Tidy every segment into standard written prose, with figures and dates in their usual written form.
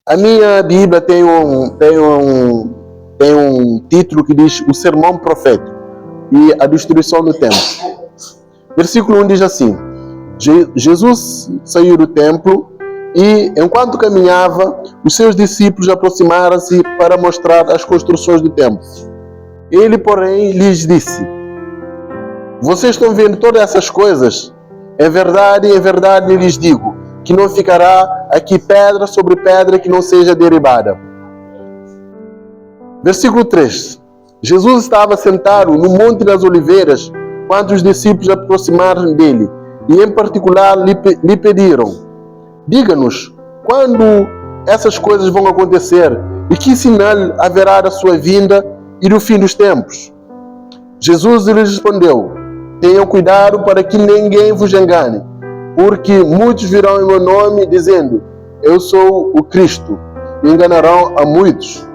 A minha Bíblia tem um título que diz o sermão profético e a destruição do templo. Versículo 1 diz assim: Jesus saiu do templo e, enquanto caminhava, os seus discípulos aproximaram-se para mostrar as construções do templo. Ele, porém, lhes disse: vocês estão vendo todas essas coisas? Em verdade, lhes digo, que não ficará aqui pedra sobre pedra que não seja derribada. Versículo 3. Jesus estava sentado no Monte das Oliveiras, quando os discípulos aproximaram dele, e em particular lhe pediram: diga-nos, quando essas coisas vão acontecer, e que sinal haverá da sua vinda e do fim dos tempos? Jesus lhes respondeu: tenham cuidado para que ninguém vos engane, porque muitos virão em meu nome dizendo: eu sou o Cristo, e enganarão a muitos.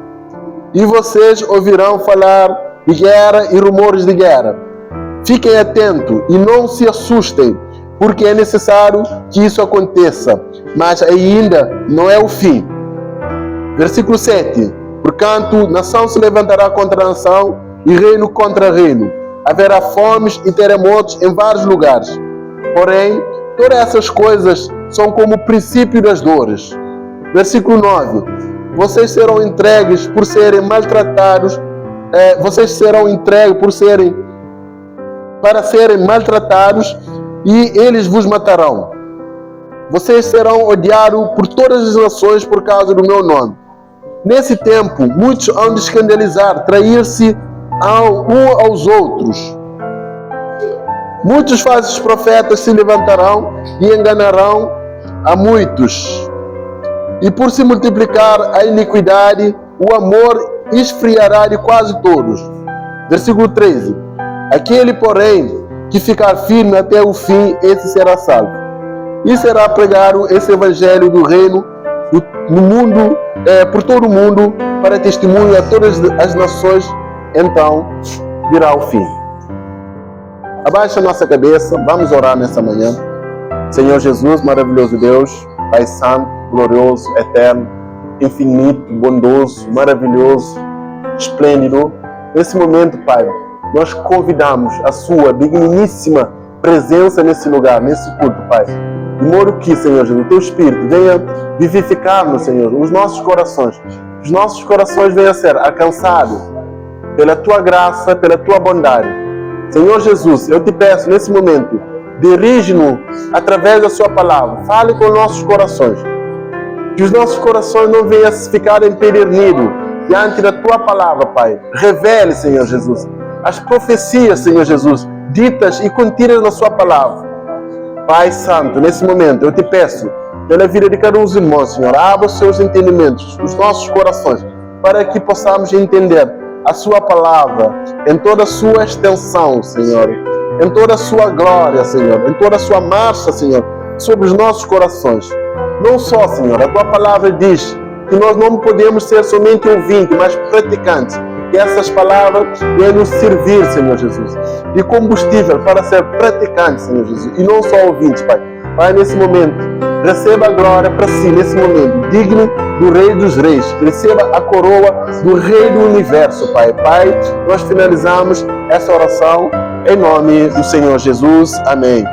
E vocês ouvirão falar de guerra e rumores de guerra. Fiquem atentos e não se assustem, porque é necessário que isso aconteça, mas ainda não é o fim. Versículo 7. Porquanto nação se levantará contra nação e reino contra reino. Haverá fomes e terremotos em vários lugares. Porém, todas essas coisas são como o princípio das dores. Versículo 9. Vocês serão entregues por serem maltratados. Vocês serão entregues para serem maltratados e eles vos matarão. Vocês serão odiados por todas as nações por causa do meu nome. Nesse tempo, muitos hão de escandalizar, trair-se uns aos outros. Muitos falsos profetas se levantarão e enganarão a muitos. E por se multiplicar a iniquidade, o amor esfriará de quase todos. Versículo 13. Aquele, porém, que ficar firme até o fim, esse será salvo. E será pregado esse evangelho do reino no mundo, por todo o mundo, para testemunho a todas as nações. Então virá o fim. Abaixa a nossa cabeça, vamos orar nessa manhã. Senhor Jesus, maravilhoso Deus, Pai Santo, glorioso, eterno, infinito, bondoso, maravilhoso, esplêndido. Nesse momento, Pai, nós convidamos a sua digníssima presença nesse lugar, nesse culto, Pai. De modo que, Senhor Jesus, o Teu Espírito venha vivificar-nos, Senhor, os nossos corações. Os nossos corações venham a ser alcançados pela Tua graça, pela Tua bondade. Senhor Jesus, eu te peço nesse momento, dirige-nos através da Sua palavra. Fale com nossos corações. Que os nossos corações não venham a ficar empedernidos diante da Tua palavra, Pai. Revele, Senhor Jesus, as profecias, Senhor Jesus, ditas e contidas na Sua palavra. Pai Santo, nesse momento eu te peço, pela vida de cada um dos irmãos, Senhor, abra os seus entendimentos, os nossos corações, para que possamos entender a Sua palavra em toda a sua extensão, Senhor, em toda a sua glória, Senhor, em toda a sua marcha, Senhor, sobre os nossos corações. Não só, Senhor, a Tua palavra diz que nós não podemos ser somente ouvintes, mas praticantes. Que essas palavras venham nos servir, Senhor Jesus, de combustível para ser praticantes, Senhor Jesus, e não só ouvintes, Pai. Pai, nesse momento, receba a glória para si, nesse momento, digno do Rei dos Reis. Receba a coroa do Rei do Universo, Pai. Pai, nós finalizamos essa oração em nome do Senhor Jesus. Amém.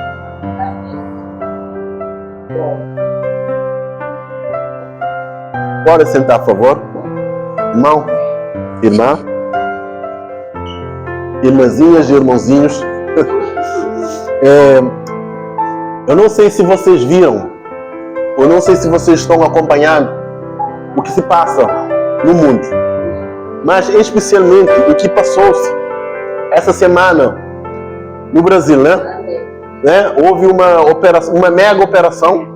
Pode sentar, por favor. Irmão, irmã, irmãzinhas e irmãozinhos. Eu não sei se vocês viram, ou não sei se vocês estão acompanhando o que se passa no mundo, mas especialmente o que passou-se essa semana no Brasil, né? Houve uma mega operação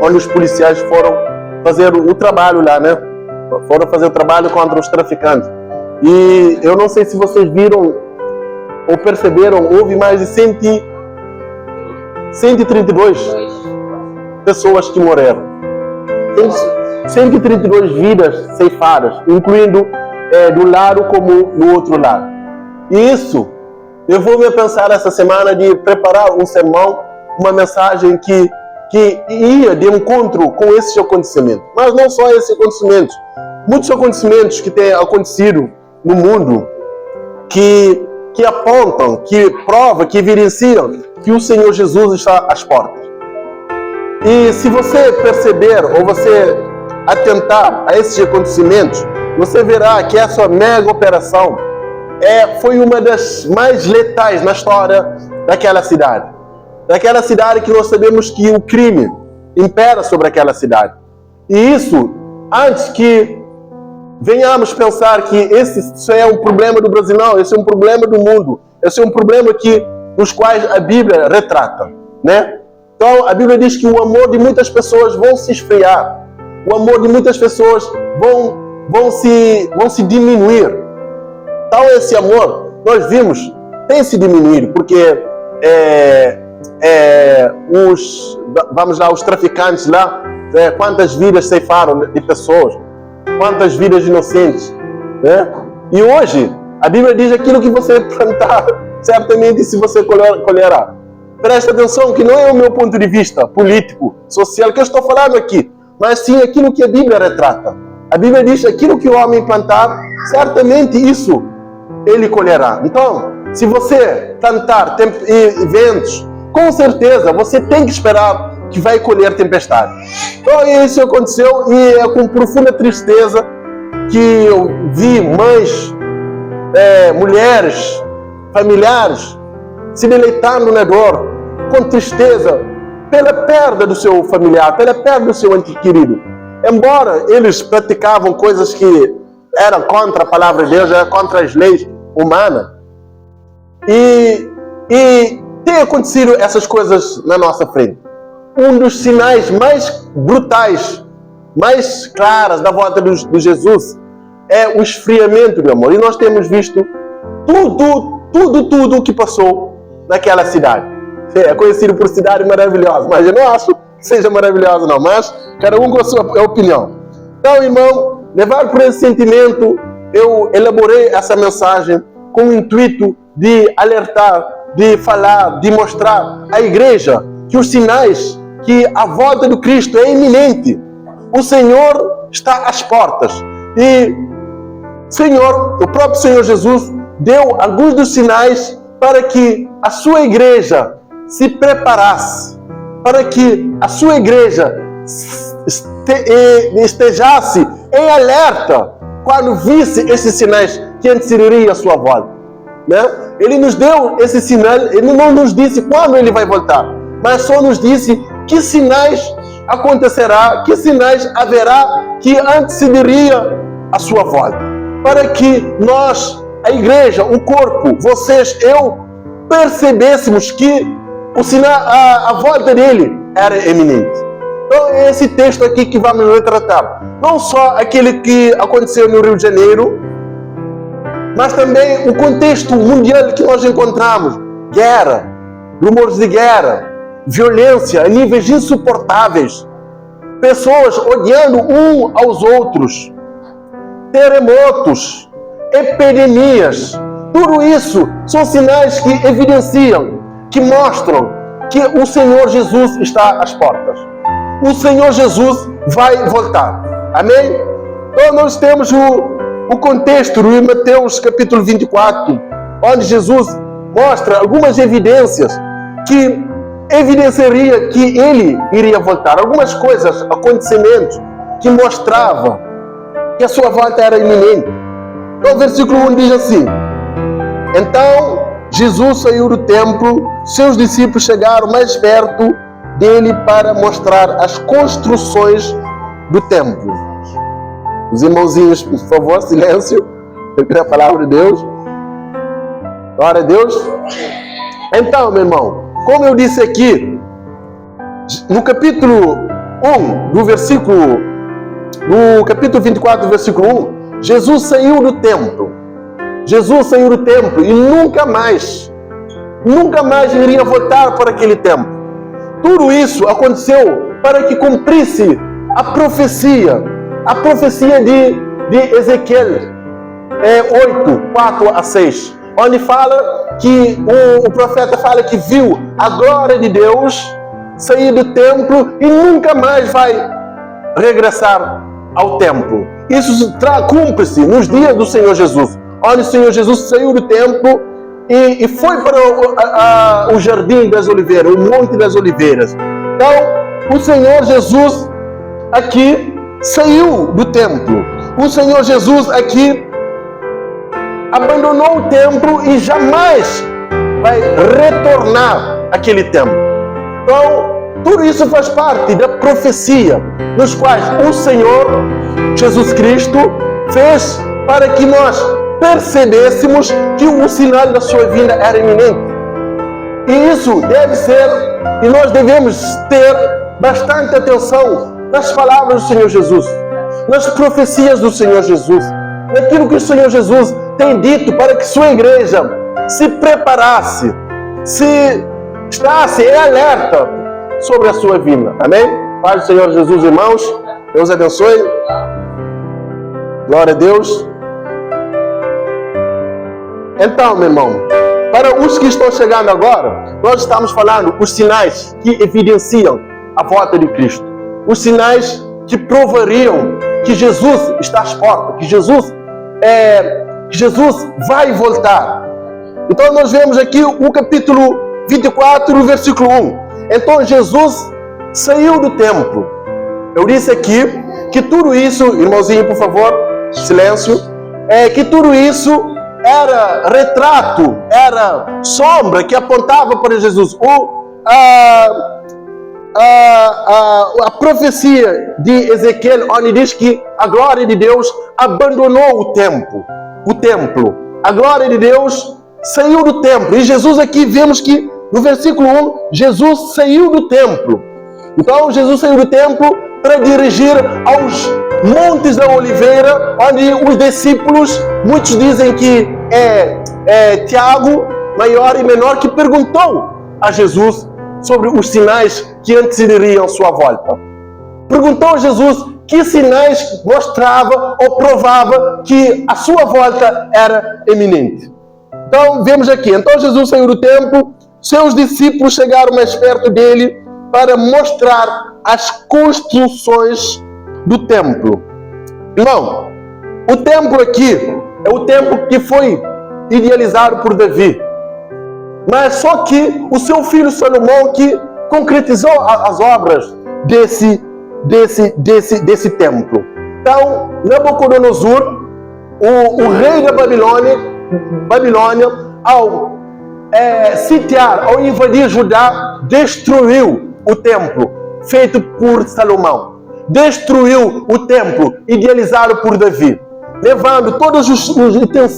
onde os policiais foram fazer o trabalho lá, né? Foram fazer o trabalho contra os traficantes. E eu não sei se vocês viram ou perceberam, houve mais de 132 pessoas que morreram. 132 vidas ceifadas, incluindo do lado como do outro lado. E isso levou-me a pensar essa semana de preparar um sermão, uma mensagem que que ia de encontro com esses acontecimentos. Mas não só esses acontecimentos. Muitos acontecimentos que têm acontecido no mundo que apontam, que provam, que evidenciam que o Senhor Jesus está às portas. E se você perceber ou você atentar a esses acontecimentos, você verá que essa mega operação foi uma das mais letais na história daquela cidade. Daquela cidade que nós sabemos que o crime impera sobre aquela cidade. E isso, antes que venhamos pensar que isso é um problema do Brasil, não, esse é um problema do mundo. Esse é um problema nos quais a Bíblia retrata, né? Então, a Bíblia diz que o amor de muitas pessoas vão se esfriar. O amor de muitas pessoas vão se diminuir. Então, esse amor, nós vimos, tem se diminuído, porque os traficantes lá, quantas vidas ceifaram de pessoas, quantas vidas inocentes, né? E hoje, a Bíblia diz aquilo que você plantar, certamente se você colherá. Presta atenção que não é o meu ponto de vista político, social, que eu estou falando aqui, mas sim aquilo que a Bíblia retrata. A Bíblia diz aquilo que o homem plantar, certamente isso ele colherá. Então, se você plantar eventos, com certeza você tem que esperar que vai colher tempestade. Então, isso aconteceu e é com profunda tristeza que eu vi mães, mulheres, familiares se deleitando na dor, com tristeza pela perda do seu familiar, pela perda do seu ente querido. Embora eles praticavam coisas que eram contra a palavra de Deus, eram contra as leis humanas, e tem acontecido essas coisas na nossa frente. Um dos sinais mais brutais, mais claros da volta de Jesus é o esfriamento do amor. E nós temos visto tudo o que passou naquela cidade. É conhecido por cidade maravilhosa, mas eu não acho que seja maravilhosa não, mas cada um com a sua opinião. Então, irmão, levado por esse sentimento, eu elaborei essa mensagem com o intuito de alertar, de falar, de mostrar à igreja que os sinais, que a volta do Cristo é iminente. O Senhor está às portas. E o próprio Senhor Jesus deu alguns dos sinais para que a sua igreja se preparasse, para que a sua igreja estejasse em alerta quando visse esses sinais que antecederiam a sua volta, né? Ele nos deu esse sinal, ele não nos disse quando ele vai voltar, mas só nos disse que sinais acontecerá, que sinais haverá que antecederia a sua volta, para que nós, a igreja, o corpo, vocês, eu, percebêssemos que o sinal, a volta dele era eminente. Então é esse texto aqui que vamos retratar. Não só aquele que aconteceu no Rio de Janeiro, mas também o contexto mundial que nós encontramos. Guerra, rumores de guerra, violência a níveis insuportáveis, pessoas odiando um aos outros, terremotos, epidemias. Tudo isso são sinais que evidenciam, que mostram que o Senhor Jesus está às portas. O Senhor Jesus vai voltar. Amém? Então nós temos o contexto de Mateus capítulo 24, onde Jesus mostra algumas evidências que evidenciaria que ele iria voltar. Algumas coisas, acontecimentos que mostravam que a sua volta era iminente. Então o versículo 1 diz assim: então Jesus saiu do templo, seus discípulos chegaram mais perto dele para mostrar as construções do templo. Os irmãozinhos, por favor, silêncio. Eu quero a palavra de Deus. Glória a Deus. Então, meu irmão, como eu disse aqui, no capítulo 1, do capítulo 24, versículo 1, Jesus saiu do templo. Jesus saiu do templo e nunca mais iria voltar para aquele templo. Tudo isso aconteceu para que cumprisse a profecia de Ezequiel 8, 4 a 6, onde fala que o profeta fala que viu a glória de Deus sair do templo e nunca mais vai regressar ao templo. Isso cumpre-se nos dias do Senhor Jesus, onde o Senhor Jesus saiu do templo e foi para o Jardim das Oliveiras, o Monte das Oliveiras. Então, o Senhor Jesus aqui saiu do templo. O Senhor Jesus aqui abandonou o templo e jamais vai retornar àquele templo. Então, tudo isso faz parte da profecia nos quais o Senhor Jesus Cristo fez para que nós percebêssemos que o sinal da sua vinda era iminente. E isso deve ser, e nós devemos ter bastante atenção nas palavras do Senhor Jesus, nas profecias do Senhor Jesus, naquilo que o Senhor Jesus tem dito para que sua igreja se preparasse, se estasse em alerta sobre a sua vinda. Amém? Paz do Senhor Jesus, irmãos. Deus abençoe. Glória a Deus. Então, meu irmão, para os que estão chegando agora, nós estamos falando os sinais que evidenciam a volta de Cristo. Os sinais que provariam que Jesus está às portas, que Jesus vai voltar. Então nós vemos aqui o capítulo 24, versículo 1. Então Jesus saiu do templo. Eu disse aqui que tudo isso, irmãozinho, por favor, silêncio, que tudo isso era retrato, era sombra que apontava para Jesus. A profecia de Ezequiel, onde diz que a glória de Deus abandonou o templo. A glória de Deus saiu do templo. E Jesus aqui vemos que no versículo 1, Jesus saiu do templo. Então Jesus saiu do templo para dirigir aos Montes da Oliveira, onde os discípulos, muitos dizem que é Tiago, maior e menor, que perguntou a Jesus sobre os sinais que antecederiam sua volta. Perguntou a Jesus que sinais mostrava ou provava que a sua volta era iminente. Então, vemos aqui. Então, Jesus saiu do templo, seus discípulos chegaram mais perto dele para mostrar as construções do templo. Irmão, o templo aqui é o templo que foi idealizado por Davi. Mas só que o seu filho Salomão que concretizou as obras desse templo. Então, Nabucodonosor, o rei da Babilônia, ao sitiar, ao invadir Judá, destruiu o templo feito por Salomão. Destruiu o templo idealizado por Davi, levando todos os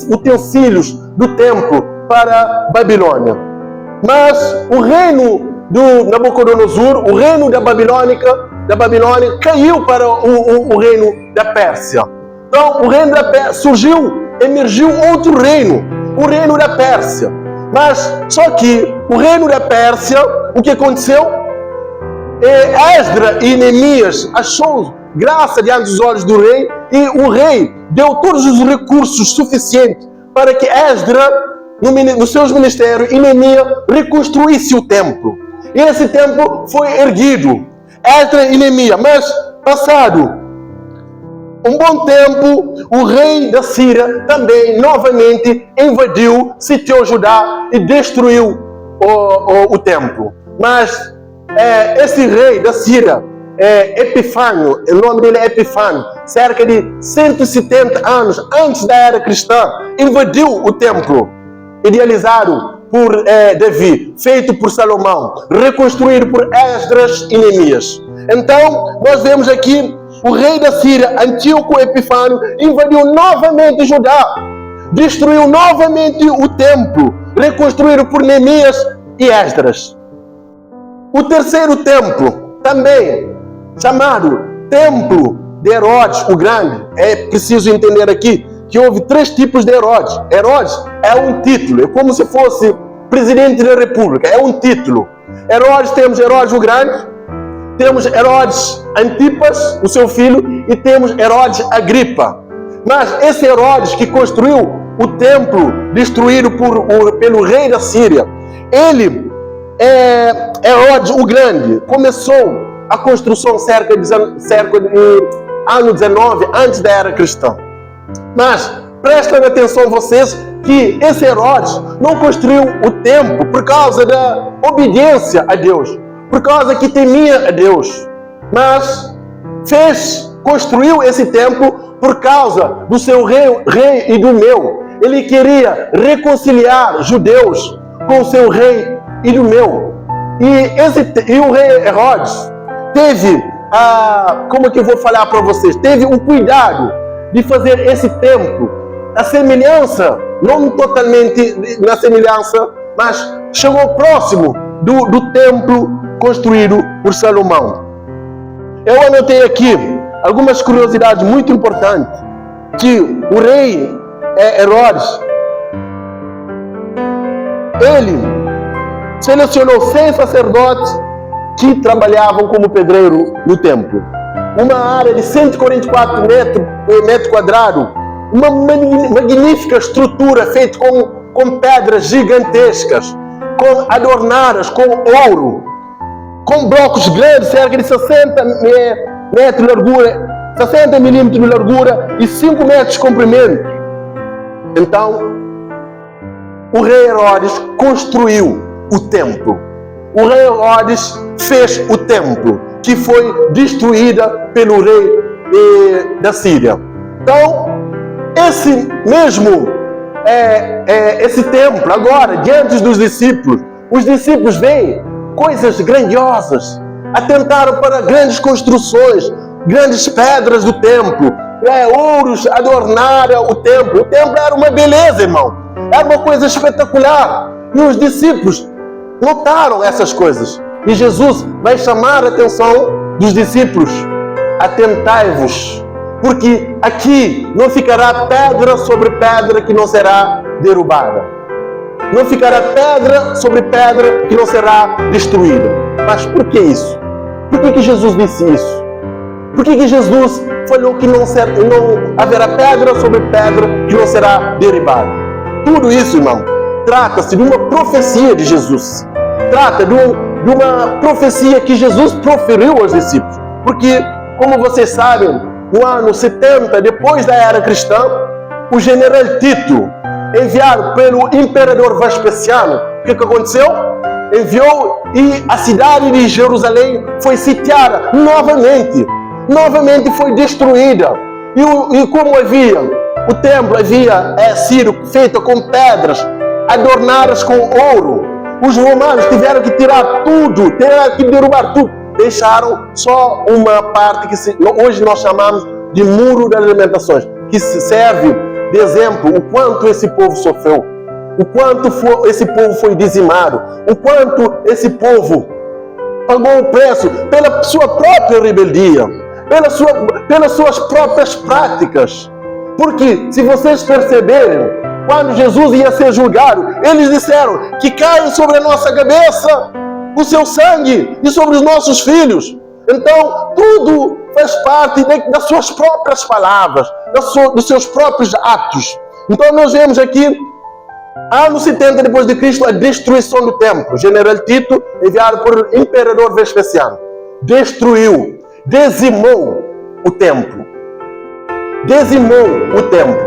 utensílios do templo para a Babilônia. Mas o reino do Nabucodonosor, o reino da Babilônia, caiu para o reino da Pérsia. Então, o reino da Pérsia emergiu outro reino, o reino da Pérsia. Mas, só que o reino da Pérsia, o que aconteceu? Esdras e Neemias achou graça diante dos olhos do rei, e o rei deu todos os recursos suficientes para que Esdras, nos seus ministérios, e Neemias reconstruísse o templo. E esse templo foi erguido, Esdras e Neemias. Mas, passado um bom tempo, o rei da Síria também novamente invadiu, sitiou Judá e destruiu o templo. Mas esse rei da Síria, Epifânio, o nome dele é Epifânio, cerca de 170 anos antes da era cristã, invadiu o templo, idealizado por Davi, feito por Salomão, reconstruído por Esdras e Neemias. Então, nós vemos aqui o rei da Síria, Antíoco Epifânio, invadiu novamente Judá, destruiu novamente o templo, reconstruído por Neemias e Esdras. O terceiro templo, também chamado Templo de Herodes o Grande, é preciso entender aqui que houve 3 tipos de Herodes. Herodes é um título, é como se fosse presidente da República, é um título. Herodes, temos Herodes o Grande, temos Herodes Antipas, o seu filho, e temos Herodes Agripa. Mas esse Herodes que construiu o templo destruído pelo rei da Síria, ele Herodes o Grande começou a construção cerca de ano 19 antes da era cristã. Mas prestem atenção vocês que esse Herodes não construiu o templo por causa da obediência a Deus, por causa que temia a Deus, mas construiu esse templo por causa do seu rei Idumeu. Ele queria reconciliar judeus com o seu rei Idumeu. E o rei Herodes teve, como que eu vou falar para vocês, teve o cuidado de fazer esse templo, a semelhança, não totalmente na semelhança, mas chegou próximo do templo construído por Salomão. Eu anotei aqui algumas curiosidades muito importantes, que o rei Herodes, ele selecionou 100 sacerdotes que trabalhavam como pedreiro no templo. Uma área de 144 metros quadrados, uma magnífica estrutura feita com pedras gigantescas, adornadas com ouro, com blocos grandes, cerca de 60 metros de largura, 60 milímetros de largura e 5 metros de comprimento. Então, o rei Herodes construiu o templo. O rei Herodes fez o templo, que foi destruída pelo rei da Síria. Então, esse templo, agora, diante dos discípulos, os discípulos veem coisas grandiosas, atentaram para grandes construções, grandes pedras do templo, ouros adornaram o templo. O templo era uma beleza, irmão, era uma coisa espetacular, e os discípulos notaram essas coisas, e Jesus vai chamar a atenção dos discípulos: atentai-vos, porque aqui não ficará pedra sobre pedra que não será derrubada, não ficará pedra sobre pedra que não será destruída. Mas por que isso? Por que Jesus disse isso? Por que Jesus falou que não haverá pedra sobre pedra que não será derribada? Tudo isso, irmão, trata-se de uma profecia de Jesus. Trata de uma profecia que Jesus proferiu aos discípulos. Porque, como vocês sabem, no ano 70, depois da era cristã, o general Tito, enviado pelo imperador Vespasiano, o que aconteceu? Enviou e a cidade de Jerusalém foi sitiada novamente. Novamente foi destruída. E como o templo havia sido feito com pedras adornadas com ouro, os romanos tiveram que tirar tudo, tiveram que derrubar tudo. Deixaram só uma parte que hoje nós chamamos de Muro das Lamentações, que serve de exemplo o quanto esse povo sofreu, o quanto esse povo foi dizimado, o quanto esse povo pagou o preço pela sua própria rebeldia, pelas suas próprias práticas. Porque, se vocês perceberem, quando Jesus ia ser julgado, eles disseram que caia sobre a nossa cabeça o seu sangue e sobre os nossos filhos. Então, tudo faz parte das suas próprias palavras, dos seus próprios atos. Então, nós vemos aqui, ano 70 depois de Cristo, a destruição do templo. O general Tito, enviado por imperador Vespasiano, destruiu, dizimou o templo. Dizimou o templo.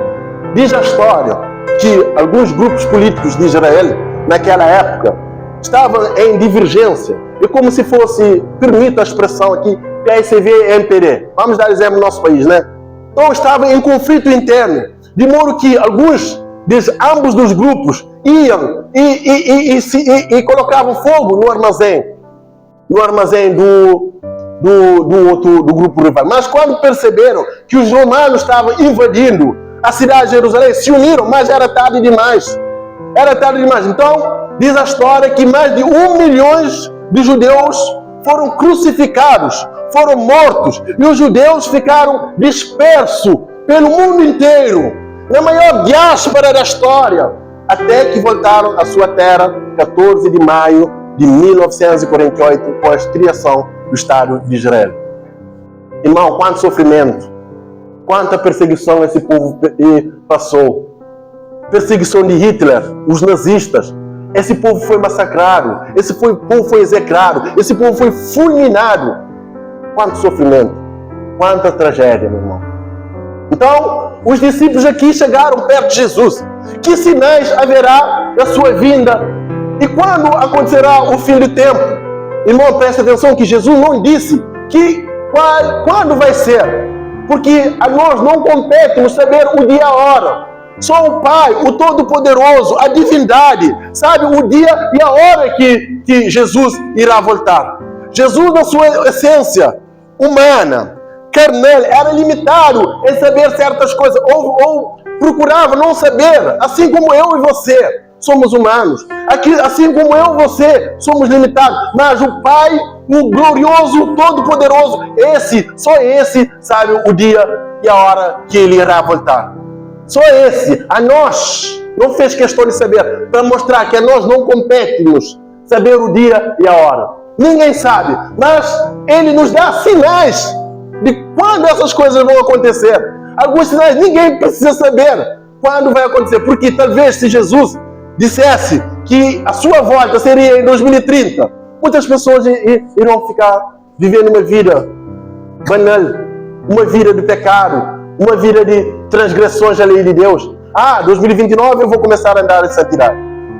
Diz a história que alguns grupos políticos de Israel, naquela época, estavam em divergência. É como se fosse, permita a expressão aqui, PSV e MPD. Vamos dar exemplo no nosso país, né? Então estavam em conflito interno, de modo que ambos dos grupos iam e colocavam fogo no armazém do grupo rival. Mas quando perceberam que os romanos estavam invadindo a cidade de Jerusalém, se uniram, mas era tarde demais. Era tarde demais. Então, diz a história que mais de 1 milhão de judeus foram crucificados, foram mortos, e os judeus ficaram dispersos pelo mundo inteiro, na maior diáspora da história, até que voltaram à sua terra, 14 de maio de 1948, com a criação do Estado de Israel. Irmão, quanto sofrimento, quanta perseguição esse povo passou. Perseguição de Hitler, os nazistas. esse povo foi massacrado, esse povo foi execrado, esse povo foi fulminado. Quanto sofrimento, quanta tragédia, meu irmão. Então, os discípulos aqui chegaram perto de Jesus. Que sinais haverá da sua vinda? E quando acontecerá o fim do tempo? Irmão, presta atenção que Jesus não disse quando vai ser. Porque a nós não compete saber o dia e a hora. Só o Pai, o Todo-Poderoso, a divindade, sabe o dia e a hora que Jesus irá voltar. Jesus, na sua essência humana, carnal, era limitado em saber certas coisas, ou procurava não saber, assim como eu e você somos humanos, assim como eu e você somos limitados, mas o Pai, o glorioso, todo-poderoso, só esse sabe o dia e a hora que Ele irá voltar. Só esse, a nós, não fez questão de saber, para mostrar que a nós não competimos saber o dia e a hora. Ninguém sabe, mas Ele nos dá sinais de quando essas coisas vão acontecer. Alguns sinais ninguém precisa saber quando vai acontecer, porque talvez se Jesus dissesse que a sua volta seria em 2030, muitas pessoas irão ficar vivendo uma vida banal, uma vida de pecado, uma vida de transgressões à lei de Deus. 2029 eu vou começar a andar em santidade.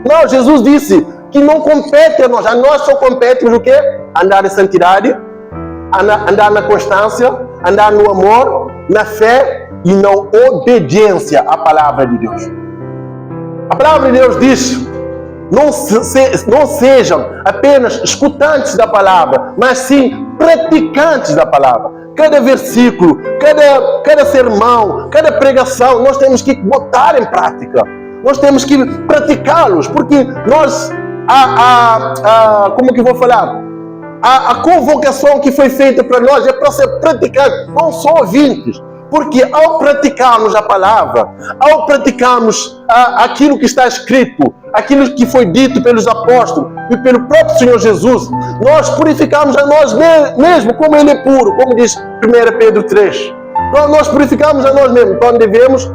Não, Jesus disse que não compete a nós só competimos o quê? Andar em santidade, andar na constância, andar no amor, na fé e na obediência à palavra de Deus. A palavra de Deus diz: não sejam apenas escutantes da palavra, mas sim praticantes da palavra. Cada versículo, cada sermão, cada pregação, nós temos que botar em prática. Nós temos que praticá-los, porque nós, como que eu vou falar? A convocação que foi feita para nós é para ser praticado, não só ouvintes. Porque ao praticarmos a palavra, ao praticarmos aquilo que está escrito, aquilo que foi dito pelos apóstolos e pelo próprio Senhor Jesus, nós purificamos a nós mesmos, como Ele é puro, como diz 1 Pedro 3. Nós purificamos a nós mesmos, então devemos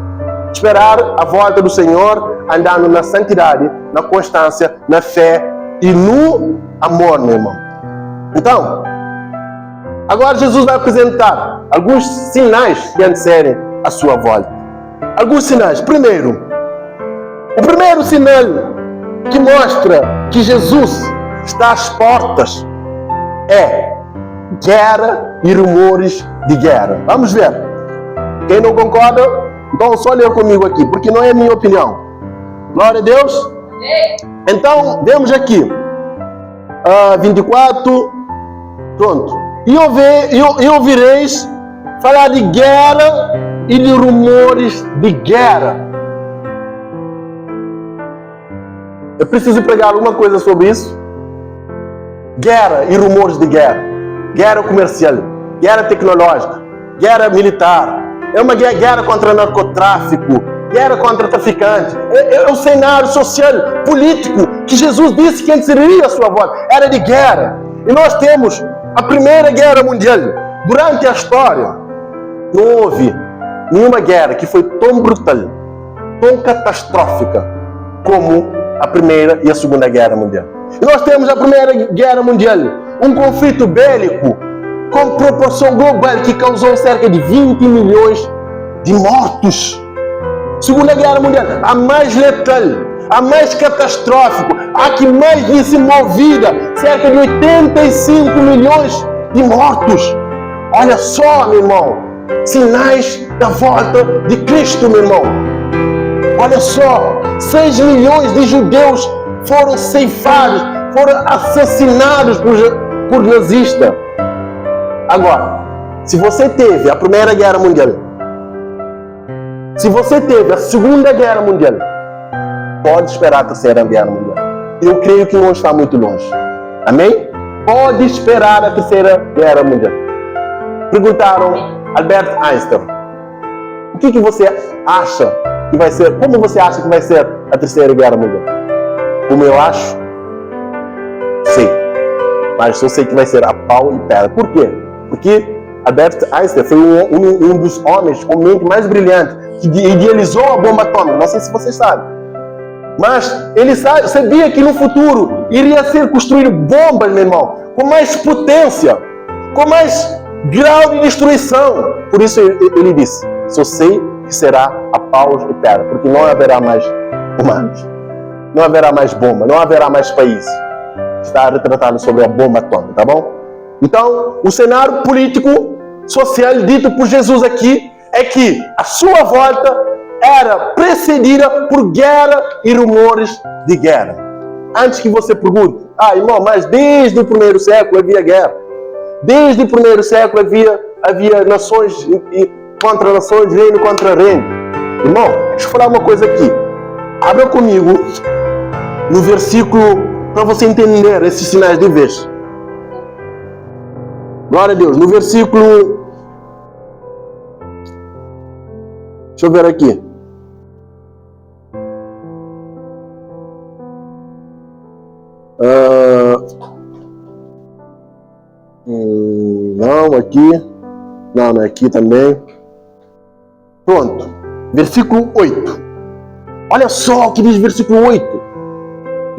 esperar a volta do Senhor, andando na santidade, na constância, na fé e no amor, meu irmão. Então, agora Jesus vai apresentar alguns sinais que antecedem a sua volta. Alguns sinais. Primeiro, o primeiro sinal que mostra que Jesus está às portas é guerra e rumores de guerra. Vamos ver. Quem não concorda, então só ler comigo aqui, porque não é minha opinião. Glória a Deus. Então, vemos aqui. 24. Pronto. E ouvireis falar de guerra e de rumores de guerra. Eu preciso pregar alguma coisa sobre isso? Guerra e rumores de guerra. Guerra comercial, guerra tecnológica, guerra militar. É uma guerra contra o narcotráfico, guerra contra traficantes. É o cenário social, político, que Jesus disse que antecederia a sua volta. Era de guerra. E nós temos a Primeira Guerra Mundial. Durante a história, não houve nenhuma guerra que foi tão brutal, tão catastrófica como a Primeira e a Segunda Guerra Mundial. E nós temos a Primeira Guerra Mundial, um conflito bélico com proporção global que causou cerca de 20 milhões de mortos. Segunda Guerra Mundial, a mais letal, a mais catastrófica, a que mais dizimou vida, cerca de 85 milhões de mortos. Olha só, meu irmão, sinais da volta de Cristo, meu irmão. Olha só, 6 milhões de judeus foram ceifados, foram assassinados por nazistas. Agora, se você teve a Primeira Guerra Mundial, se você teve a Segunda Guerra Mundial, pode esperar a Terceira Guerra Mundial. Eu creio que não está muito longe. Amém? Pode esperar a Terceira Guerra Mundial. Perguntaram Albert Einstein: o que você acha que vai ser? Como você acha que vai ser a Terceira Guerra Mundial? Como eu acho? Sei. Mas só sei que vai ser a pau e pedra. Por quê? Porque Albert Einstein foi um dos homens com mente mais brilhante que idealizou a bomba atômica. Não sei se vocês sabem. Mas ele sabia que no futuro iria ser construído bombas, meu irmão, com mais potência, com mais grau de destruição. Por isso ele disse: só sei que será a paus e pedra, porque não haverá mais humanos, não haverá mais bomba, não haverá mais países. Está retratado sobre a bomba atômica, tá bom? Então, o cenário político, social dito por Jesus aqui é que a sua volta era precedida por guerra e rumores de guerra. Antes que você pergunte: irmão, mas desde o primeiro século havia guerra. Desde o primeiro século havia nações contra nações, reino contra reino. Irmão, deixa eu falar uma coisa aqui. Abra comigo no versículo para você entender esses sinais de vez. Glória a Deus. No versículo... Deixa eu ver aqui. Não, aqui. Não é aqui também. Pronto. Versículo 8. Olha só o que diz versículo 8.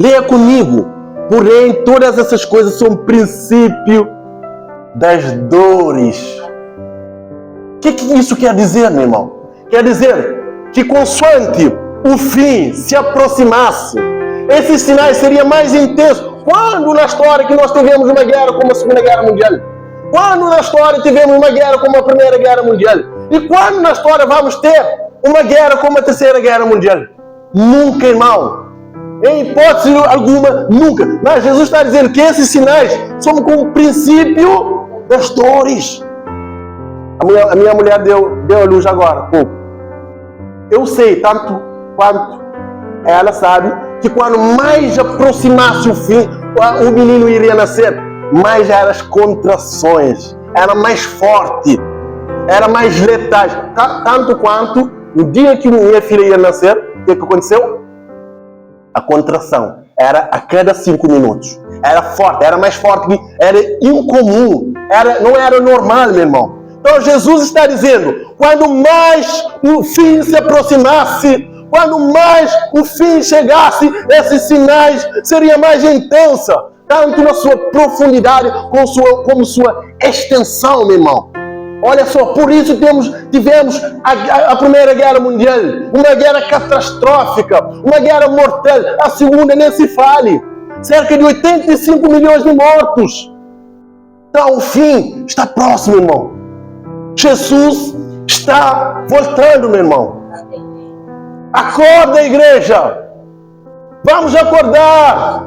Leia comigo. Porém, todas essas coisas são princípio das dores. O que isso quer dizer, meu irmão? Quer dizer que consoante o fim se aproximasse, esses sinais seriam mais intensos. Quando na história que nós tivemos uma guerra como a Segunda Guerra Mundial? Quando na história tivemos uma guerra como a Primeira Guerra Mundial? E quando na história vamos ter uma guerra como a Terceira Guerra Mundial? Nunca, irmão. Em hipótese alguma, nunca. Mas Jesus está dizendo que esses sinais são como o princípio das dores. A minha mulher deu a luz agora, pouco. Eu sei, tanto quanto ela sabe, que quando mais aproximasse o fim, o menino iria nascer, mais eram as contrações, era mais forte, era mais letais. Tanto quanto, no dia que minha filha ia nascer, o que aconteceu? A contração era a cada 5 minutos. Era forte, era mais forte, era incomum, não era normal, meu irmão. Então Jesus está dizendo, quando mais o fim se aproximasse, quando mais o fim chegasse, esses sinais seriam mais intensos, tanto na sua profundidade como sua extensão, meu irmão. Olha só, por isso tivemos a Primeira Guerra Mundial, uma guerra catastrófica, uma guerra mortal, a segunda nem se fale, cerca de 85 milhões de mortos. Então o fim está próximo, irmão. Jesus está voltando, meu irmão. Acorda, igreja! Vamos acordar!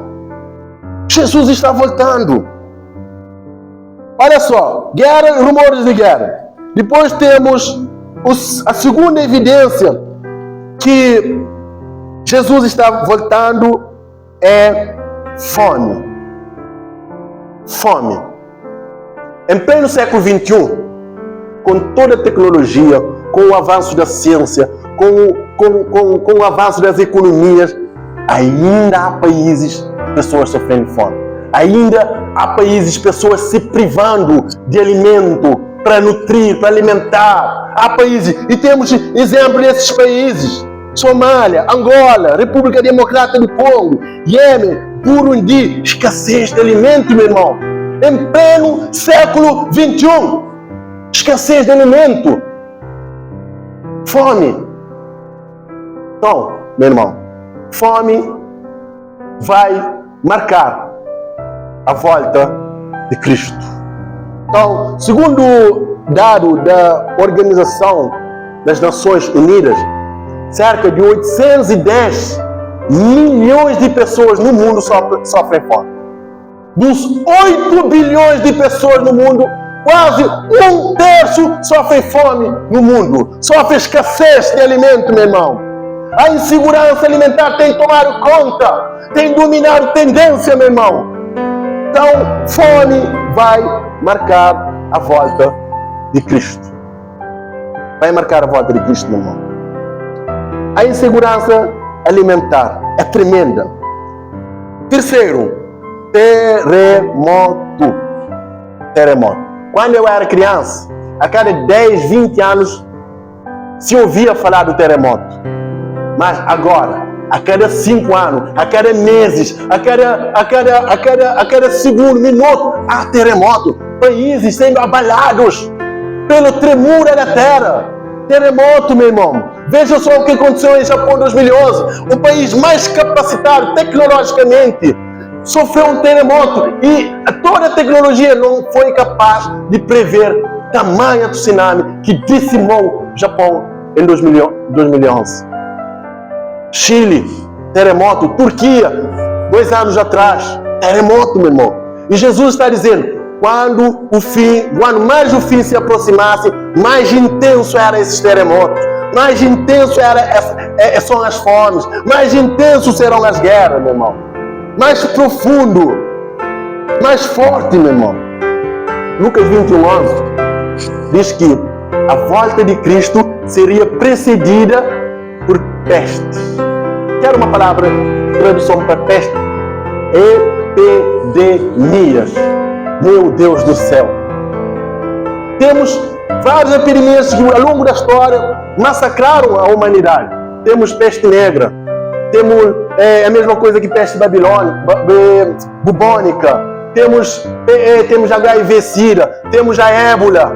Jesus está voltando. Olha só, guerra, rumores de guerra. Depois temos a segunda evidência que Jesus está voltando é fome. Fome. Em pleno século XXI, com toda a tecnologia, com o avanço da ciência, com o avanço das economias, ainda há países, pessoas sofrendo fome. Ainda há países, pessoas se privando de alimento para nutrir, para alimentar. Há países, e temos exemplo desses países: Somália, Angola, República Democrática do Congo, Iêmen, Burundi. Escassez de alimento, meu irmão. Em pleno século XXI, escassez de alimento. Fome. Então, meu irmão, fome vai marcar a volta de Cristo. Então, segundo o dado da Organização das Nações Unidas, cerca de 810 milhões de pessoas no mundo sofrem fome. Dos 8 bilhões de pessoas no mundo, quase 1/3 sofrem fome no mundo. Sofre escassez de alimento, meu irmão. A insegurança alimentar tem tomado conta, tem dominado tendência, meu irmão. Então, fome vai marcar a volta de Cristo. Vai marcar a volta de Cristo, meu irmão. A insegurança alimentar é tremenda. Terceiro, terremoto. Terremoto. Quando eu era criança, a cada 10, 20 anos, se ouvia falar do terremoto. Mas agora, A cada 5 anos, a cada meses, a cada segundo, minuto, há terremoto. Países sendo abalados pelo tremor da terra. Terremoto, meu irmão. Veja só o que aconteceu em Japão em 2011. O país mais capacitado tecnologicamente sofreu um terremoto e toda a tecnologia não foi capaz de prever tamanho tsunami que dizimou o Japão em 2011. Chile, terremoto. Turquia, 2 anos atrás, terremoto, meu irmão. E Jesus está dizendo, quando mais o fim se aproximasse, mais intenso era esses terremotos, mais intenso são as fomes, mais intensos serão as guerras, meu irmão. Mais profundo, mais forte, meu irmão. Lucas 21:11 diz que a volta de Cristo seria precedida por pestes. Quero uma palavra, tradução para peste? Epidemias. Meu Deus do céu. Temos várias epidemias que ao longo da história massacraram a humanidade. Temos peste negra. Temos a mesma coisa que peste bubônica. Temos HIV-Sida. Temos a ébola.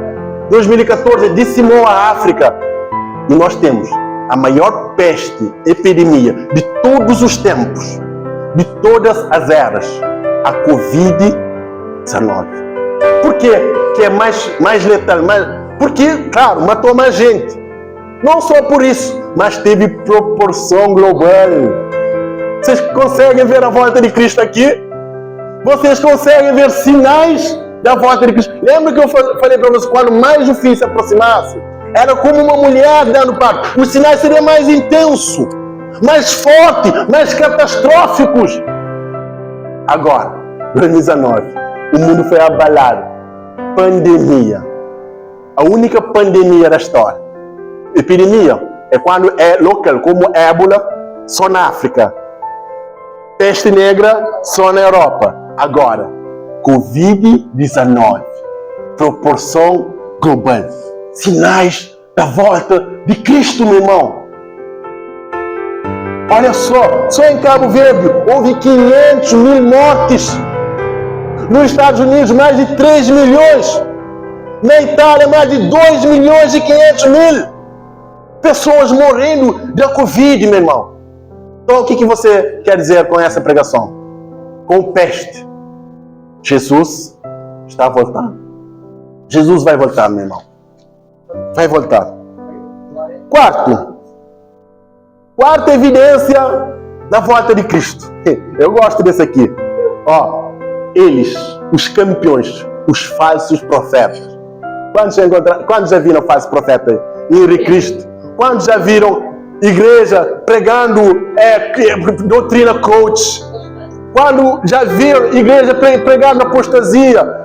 2014 dizimou a África. E nós temos a maior peste, epidemia de todos os tempos, de todas as eras, a Covid-19. Por quê? Que é mais letal? Porque, claro, matou mais gente. Não só por isso, mas teve proporção global. Vocês conseguem ver a volta de Cristo aqui? Vocês conseguem ver sinais da volta de Cristo? Lembra que eu falei para vocês, quando mais o fim se aproximasse, era como uma mulher dando parto. Os sinais seriam mais intensos, mais fortes, mais catastróficos. Agora, 2019, o mundo foi abalado. Pandemia. A única pandemia da história. Epidemia é quando é local, como ébola, só na África. Peste negra, só na Europa. Agora, Covid-19. Proporção global. Sinais da volta de Cristo, meu irmão. Olha só em Cabo Verde houve 500 mil mortes. Nos Estados Unidos, mais de 3 milhões. Na Itália, mais de 2 milhões e 500 mil. Pessoas morrendo da Covid, meu irmão. Então, o que você quer dizer com essa pregação? Com peste. Jesus está voltando. Jesus vai voltar, meu irmão. Vai voltar. Quarta evidência da volta de Cristo. Eu gosto desse aqui. Eles, os campeões, os falsos profetas. Quantos já viram falsos profetas em Cristo? Quantos já viram igreja pregando doutrina coach? Quando já viram igreja pregando apostasia?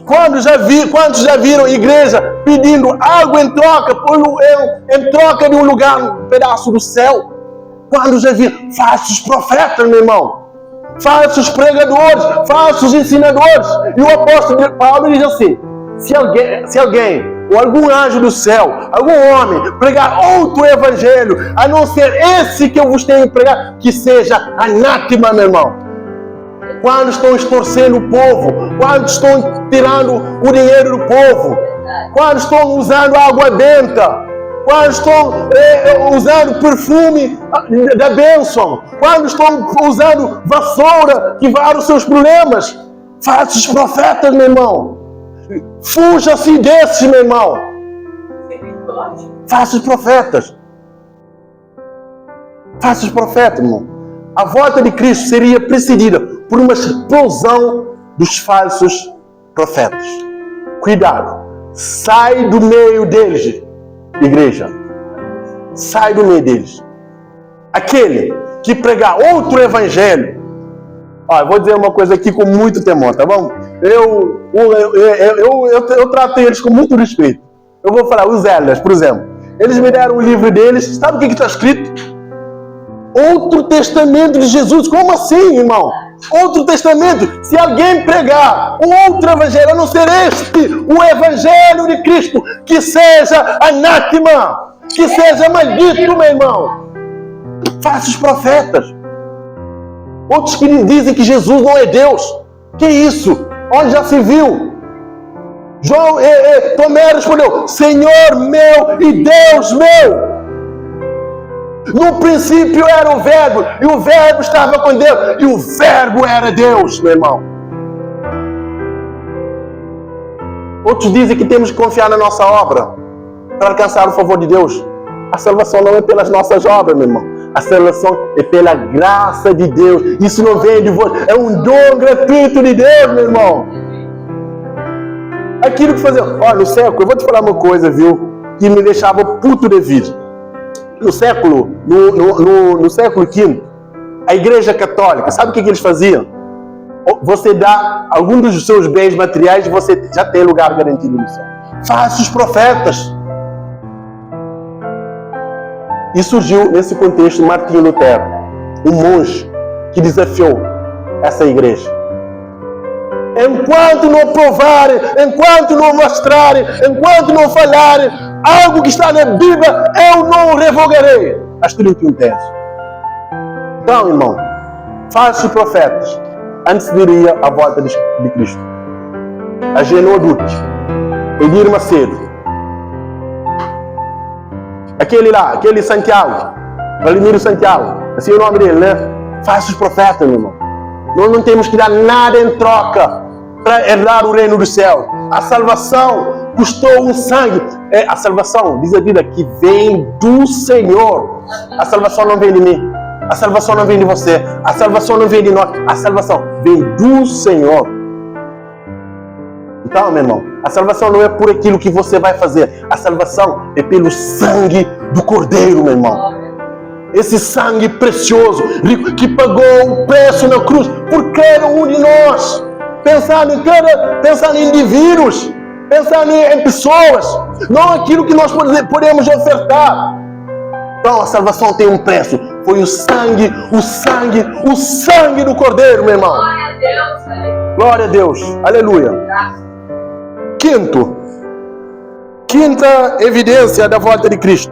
Quantos já viram igreja pedindo algo em troca de um lugar, um pedaço do céu? Quando já viram falsos profetas, meu irmão? Falsos pregadores, falsos ensinadores. E o apóstolo Paulo diz assim, se alguém, ou algum anjo do céu, algum homem, pregar outro evangelho, a não ser esse que eu vos tenho pregado, que seja anátema, meu irmão. Quando estão extorcendo o povo, quando estão tirando o dinheiro do povo, quando estão usando água benta, quando estão usando perfume da bênção, quando estão usando vassoura que vara os seus problemas, falsos profetas, meu irmão. Fuja-se desses, meu irmão. Falsos profetas. Falsos profetas, irmão. A volta de Cristo seria precedida por uma explosão dos falsos profetas. Cuidado. Sai do meio deles, igreja. Sai do meio deles. Aquele que pregar outro evangelho. Eu vou dizer uma coisa aqui com muito temor, tá bom? Eu trato eles com muito respeito. Eu vou falar, os Elas, por exemplo. Eles me deram o livro deles. Sabe o que está escrito? Outro testamento de Jesus. Como assim, irmão? Outro testamento. Se alguém pregar um outro evangelho, a não ser este, o evangelho de Cristo, que seja anátema, que seja maldito, meu irmão. falsos profetas. Outros que dizem que Jesus não é Deus. Que isso? Onde já se viu? Tomé respondeu: Senhor meu e Deus meu. No princípio era o Verbo, e o Verbo estava com Deus, e o Verbo era Deus, meu irmão. Outros dizem que temos que confiar na nossa obra para alcançar o favor de Deus. A salvação não é pelas nossas obras, meu irmão. A salvação é pela graça de Deus. Isso não vem de vós, é um dom gratuito de Deus, meu irmão. Aquilo que fazia, olha, no século, eu vou te falar uma coisa, viu, que me deixava puto de vida. No século V, a Igreja Católica, sabe o que eles faziam? Você dá algum dos seus bens materiais e você já tem lugar garantido no céu. Falsos profetas. E surgiu nesse contexto Martinho Lutero, um monge que desafiou essa igreja. Enquanto não provarem, enquanto não mostrarem, enquanto não falarem algo que está na Bíblia, eu não revogarei as 31 teses. Então, irmão, falsos profetas antecederiam a volta de Cristo. Agenor Dutti, Edir Macedo, aquele Santiago, Valimiro Santiago, assim é o nome dele, né? Falsos profetas, meu irmão. Nós não temos que dar nada em troca para herdar o reino do céu. A salvação custou um sangue. A salvação, diz a Bíblia, que vem do Senhor. A salvação não vem de mim. A salvação não vem de você. A salvação não vem de nós. A salvação vem do Senhor. Então, meu irmão, a salvação não é por aquilo que você vai fazer. A salvação é pelo sangue do Cordeiro, meu irmão. Esse sangue precioso, rico, que pagou o preço na cruz por cada um de nós. Pensando em indivíduos, pensando em pessoas, não aquilo que nós podemos ofertar. Então a salvação tem um preço. Foi o sangue do Cordeiro, meu irmão. Glória a Deus. Glória a Deus. Aleluia. Quinta evidência da volta de Cristo.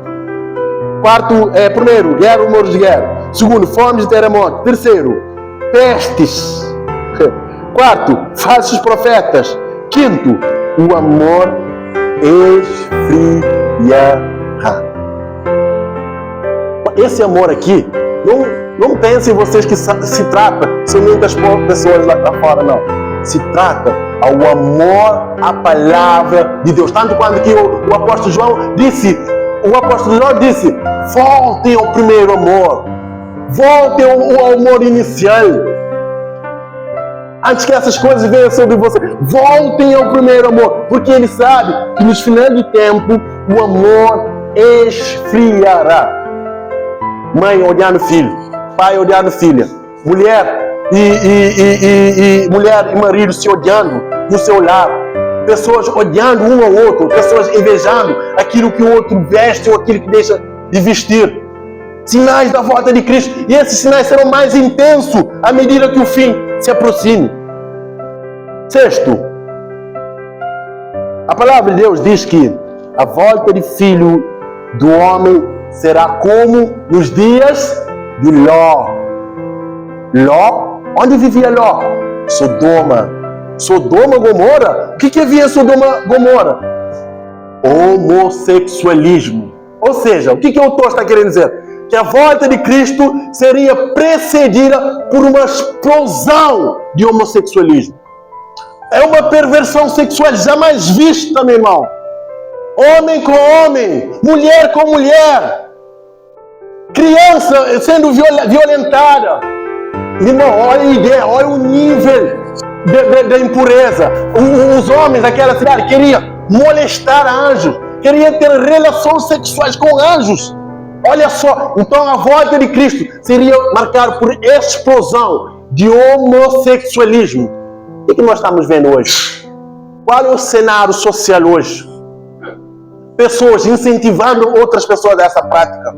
Primeiro, guerra, rumores de guerra. Segundo, fomes e terremotos. Terceiro, pestes. Quarto, falsos profetas. Quinto, o amor esfriará. Esse amor aqui, não pensem vocês que se trata somente das pessoas lá fora, não. Se trata ao amor à palavra de Deus. Tanto quanto que o apóstolo João disse, voltem ao primeiro amor. Voltem ao amor inicial. Antes que essas coisas venham sobre você, voltem ao primeiro amor. Porque ele sabe que nos finais do tempo, o amor esfriará. Mãe odiando filho, pai odiando filha, mulher e marido se odiando no seu lar, pessoas odiando um ao outro, pessoas invejando aquilo que o outro veste ou aquilo que deixa de vestir. Sinais da volta de Cristo, e esses sinais serão mais intensos à medida que o fim se aproxime. Sexto, a palavra de Deus diz que a volta de Filho do Homem será como nos dias de Ló. Ló? Onde vivia Ló? Sodoma, Gomorra. O que havia em Sodoma, Gomorra? Homossexualismo. Ou seja, o que o autor está querendo dizer? Que a volta de Cristo seria precedida por uma explosão de homossexualismo. É uma perversão sexual jamais vista, meu irmão. Homem com homem, mulher com mulher, criança sendo violentada. Irmão, olha a ideia, olha o nível da impureza. Os homens daquela cidade queriam molestar anjos, queriam ter relações sexuais com anjos. Olha só, então a volta de Cristo seria marcada por explosão de homossexualismo. O que nós estamos vendo hoje? Qual é o cenário social hoje? Pessoas incentivando outras pessoas a essa prática.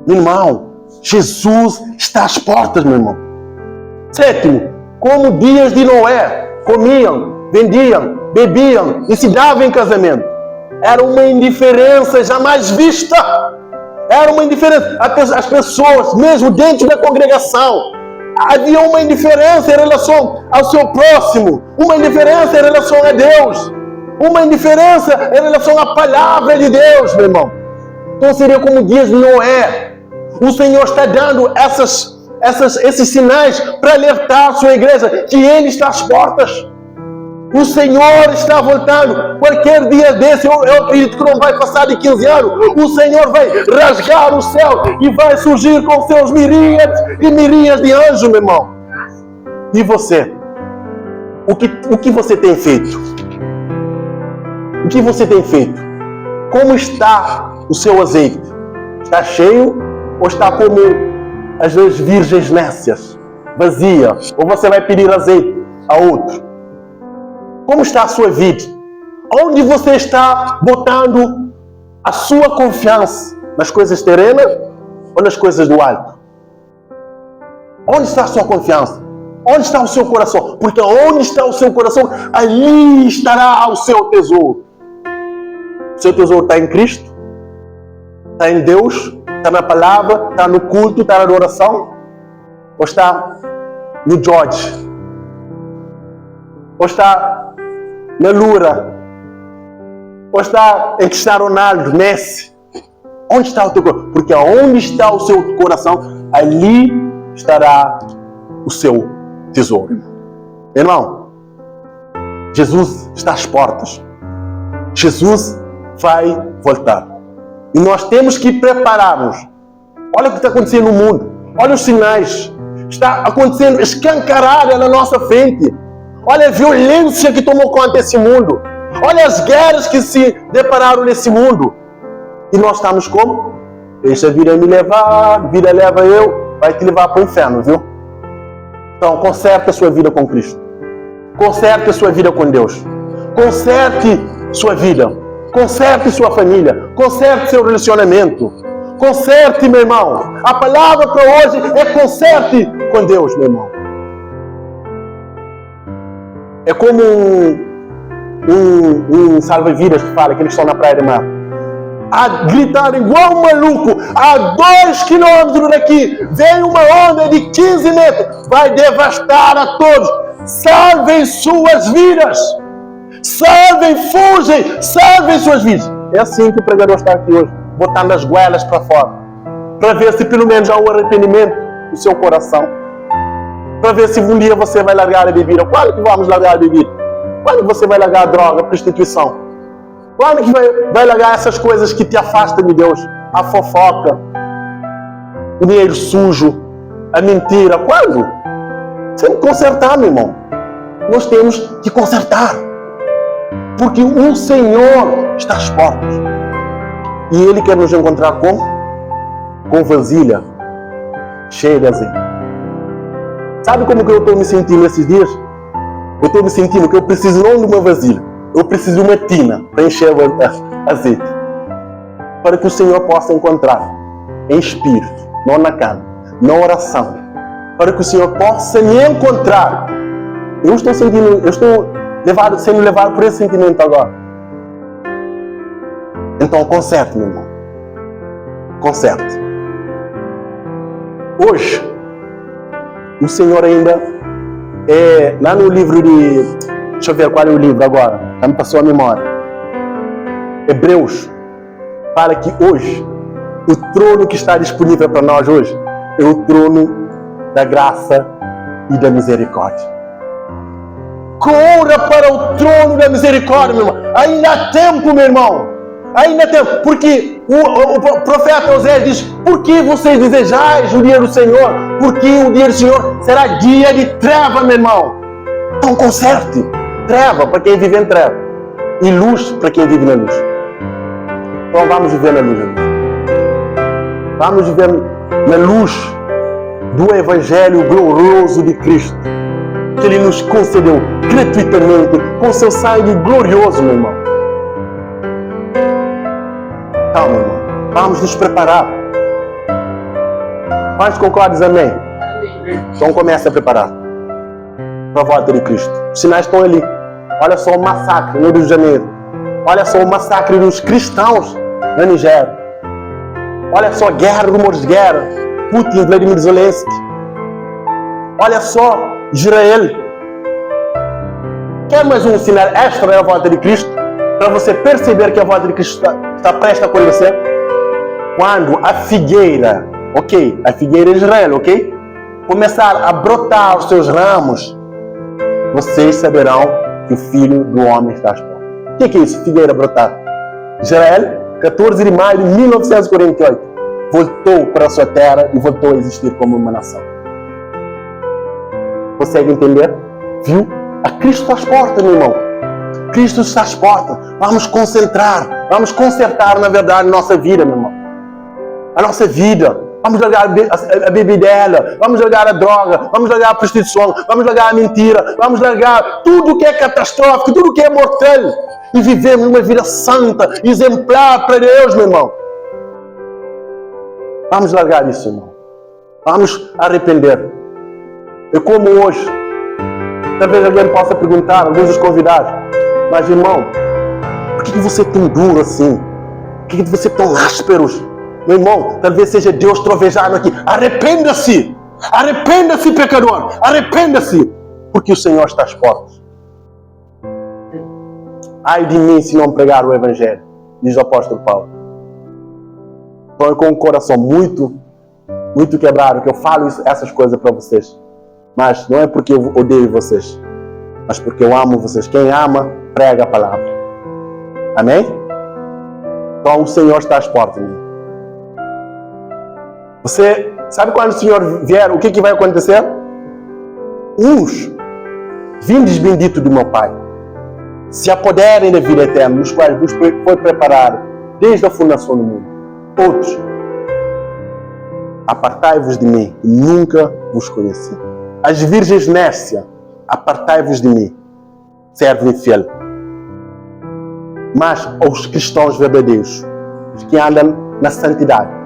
Meu irmão, Jesus está às portas, meu irmão. Sétimo, como dias de Noé, comiam, vendiam, bebiam e se davam em casamento. Era uma indiferença jamais vista. Era uma indiferença. As pessoas, mesmo dentro da congregação, havia uma indiferença em relação ao seu próximo, uma indiferença em relação a Deus, uma indiferença em relação à palavra de Deus, meu irmão. Então seria como dias de Noé. O Senhor está dando esses sinais para alertar a sua igreja que Ele está às portas. O Senhor está voltando. Qualquer dia desse, eu acredito que não vai passar de 15 anos. O Senhor vai rasgar o céu e vai surgir com seus miríades e miríades de anjos, meu irmão. E você? O que você tem feito? O que você tem feito? Como está o seu azeite? Está cheio ou está como as virgens nécias, vazia? Ou você vai pedir azeite a outro? Como está a sua vida? Onde você está botando a sua confiança? Nas coisas terrenas ou nas coisas do alto? Onde está a sua confiança? Onde está o seu coração? Porque onde está o seu coração, ali estará o seu tesouro. O seu tesouro está em Cristo? Está em Deus? Está na palavra? Está no culto? Está na adoração? Ou está no George? Ou está na Lura? Ou está em Cristiano Ronaldo, Messi? Onde está o teu coração? Porque onde está o seu coração, ali estará o seu tesouro. Irmão, Jesus está às portas. Jesus vai voltar. E nós temos que prepararmos. Olha o que está acontecendo no mundo. Olha os sinais. Está acontecendo escancarada na nossa frente. Olha a violência que tomou conta desse mundo. Olha as guerras que se depararam nesse mundo. E nós estamos como? Deixa a vida me levar, a vida leva eu, vai te levar para o inferno, viu? Então, conserte a sua vida com Cristo. Conserte a sua vida com Deus. Conserte sua vida. Conserte sua família. Conserte seu relacionamento. Conserte, meu irmão. A palavra para hoje é conserte com Deus, meu irmão. É como um salva-vidas que fala que eles estão na praia de mar. A gritar igual um maluco, a 2 quilômetros daqui, vem uma onda de 15 metros, vai devastar a todos. Salvem suas vidas. Salvem, fugem, salvem suas vidas. É assim que o pregador está aqui hoje, botando as goelas para fora, para ver se pelo menos há um arrependimento no seu coração, para ver se um dia você vai largar a bebida. Quando que vamos largar a bebida? Quando você vai largar a droga, a prostituição? Quando que vai largar essas coisas que te afastam de Deus? A fofoca, o dinheiro sujo, a mentira. Quando? Você tem que consertar, meu irmão. Nós temos que consertar. Porque o Senhor está às portas. E Ele quer nos encontrar com vasilha cheia de azeite. Sabe como que eu estou me sentindo esses dias? Eu estou me sentindo que eu preciso não de uma vasilha. Eu preciso de uma tina para encher azeite. Para que o Senhor possa encontrar em espírito, não na carne, na oração. Para que o Senhor possa me encontrar. Eu estou sendo levado por esse sentimento agora. Então conserte, meu irmão. Conserte. Hoje, o Senhor ainda lá no livro de... Deixa eu ver qual é o livro agora. Já me passou a memória. Hebreus fala que hoje, o trono que está disponível para nós hoje é o trono da graça e da misericórdia. Corra para o trono da misericórdia, meu irmão. Ainda há tempo, meu irmão. Ainda há tempo. Porque o profeta Osés diz: por que vocês desejais o dia do Senhor? Porque o dia do Senhor será dia de treva, meu irmão. Então conserte. Treva para quem vive em treva. E luz para quem vive na luz. Então vamos viver na luz, meu irmão. Vamos viver na luz do Evangelho glorioso de Cristo, que Ele nos concedeu gratuitamente, com seu sangue glorioso, meu irmão. Então, meu irmão, vamos nos preparar. Quantos concordam, amém? Então comece a preparar para a volta de Cristo. Os sinais estão ali. Olha só o massacre no Rio de Janeiro. Olha só o massacre dos cristãos na Nigéria. Olha só, guerra, rumores de guerra. Putin, Vladimir Zelensky. Olha só, Israel. Quer mais um sinal extra da volta de Cristo? Para você perceber que a volta de Cristo está prestes a acontecer? Quando a figueira, ok? A figueira de Israel, ok? Começar a brotar os seus ramos, vocês saberão que o Filho do Homem está às portas. O que é isso? Figueira brotar. Israel, 14 de maio de 1948, voltou para a sua terra e voltou a existir como uma nação. Consegue entender? Viu? A Cristo está às portas, meu irmão. Cristo está às portas. Vamos concentrar, vamos consertar, na verdade, nossa vida, meu irmão. A nossa vida. Vamos largar a bebidela, vamos largar a droga, vamos largar a prostituição, vamos largar a mentira, vamos largar tudo que é catastrófico, tudo que é mortal. E vivemos uma vida santa, exemplar para Deus, meu irmão. Vamos largar isso, irmão. Vamos arrepender. E como hoje, talvez alguém possa perguntar, alguns dos convidados, mas irmão, por que você é tão duro assim? Por que você é tão áspero? Meu irmão, talvez seja Deus trovejando aqui. Arrependa-se! Arrependa-se, pecador! Arrependa-se! Porque o Senhor está às portas. Ai de mim se não pregar o Evangelho, diz o apóstolo Paulo. Estou com o coração muito quebrado, que eu falo essas coisas para vocês. Mas não é porque eu odeio vocês, mas porque eu amo vocês. Quem ama, prega a palavra. Amém? Então o Senhor está às portas. Você sabe quando o Senhor vier, o que vai acontecer? Uns, vindes bendito do meu Pai, se apoderem da vida eterna, nos quais vos foi preparado desde a fundação do mundo. Outros, apartai-vos de mim, nunca vos conheci. As virgens nércias, apartai-vos de mim, servo infiel. Mas aos cristãos verdadeiros, os que andam na santidade,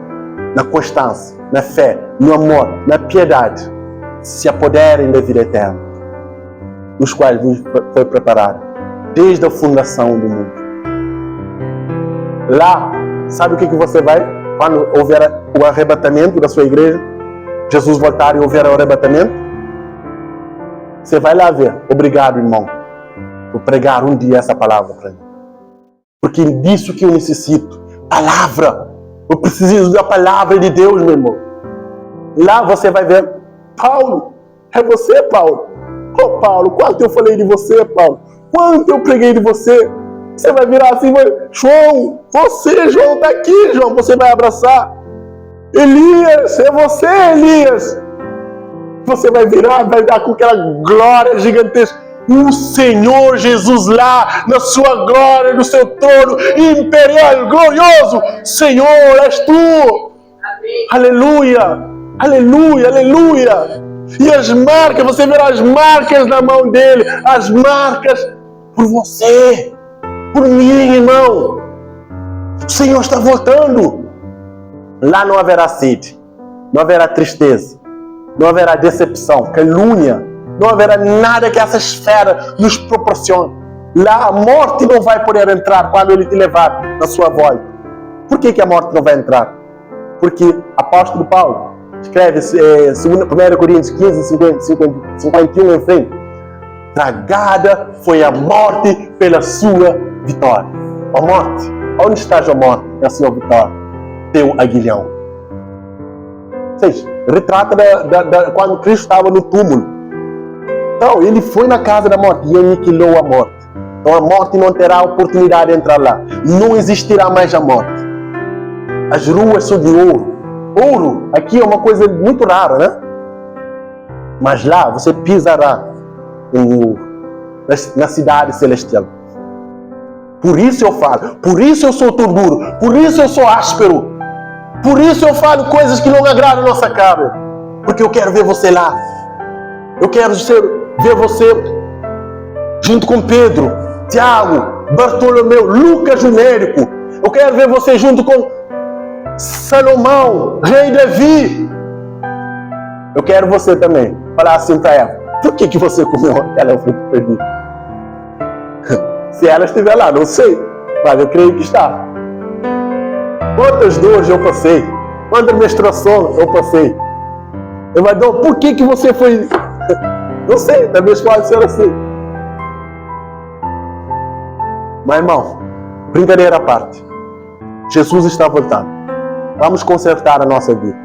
na constância, na fé, no amor, na piedade, se apoderem da vida eterna, nos quais vos foi preparado desde a fundação do mundo. Lá, sabe o que você vai? Quando houver o arrebatamento da sua igreja, Jesus voltar e houver o arrebatamento, você vai lá ver. Obrigado, irmão, por pregar um dia essa palavra para mim. Porque disso que eu necessito. Palavra. Eu preciso da palavra de Deus, meu irmão. Lá você vai ver, Paulo, é você, Paulo? Oh, Paulo, quanto eu falei de você, Paulo? Quanto eu preguei de você? Você vai virar assim, João, você, João, está aqui, João, você vai abraçar. Elias, é você, Elias. Você vai virar, vai dar com aquela glória gigantesca. O Senhor Jesus lá, na sua glória, no seu trono imperial, glorioso. Senhor, és tu. Amém. Aleluia, aleluia, aleluia. E as marcas, você verá as marcas na mão dele. As marcas por você, por mim, irmão. O Senhor está voltando. Lá não haverá sede, não haverá tristeza, não haverá decepção, calúnia. Não haverá nada que essa esfera nos proporcione. Lá a morte não vai poder entrar quando ele te levar na sua volta. Por que a morte não vai entrar? Porque apóstolo Paulo escreve 1 Coríntios 15, 51 em frente. Tragada foi a morte pela sua vitória. A morte, onde está a morte? Na sua vitória. Teu aguilhão. Ou seja, retrata quando Cristo estava no túmulo. Então, ele foi na casa da morte e aniquilou a morte. Então, a morte não terá oportunidade de entrar lá. Não existirá mais a morte. As ruas são de ouro. Ouro, aqui é uma coisa muito rara, né? Mas lá, você pisará em ouro. Na cidade celestial. Por isso eu falo. Por isso eu sou tão duro. Por isso eu sou áspero. Por isso eu falo coisas que não agradam a nossa carne. Porque eu quero ver você lá. Eu quero ver você junto com Pedro, Tiago, Bartolomeu, Lucas Junérico. Eu quero ver você junto com Salomão, Rei Davi. Eu quero você também falar assim para ela: por que você comeu aquela fruta proibida? Se ela estiver lá, não sei, mas eu creio que está. Quantas dores eu passei. Quantas menstruações eu passei. Evandro, por que você foi... Não sei, talvez pode ser assim. Mas, irmão, brincadeira à parte. Jesus está voltando. Vamos consertar a nossa vida.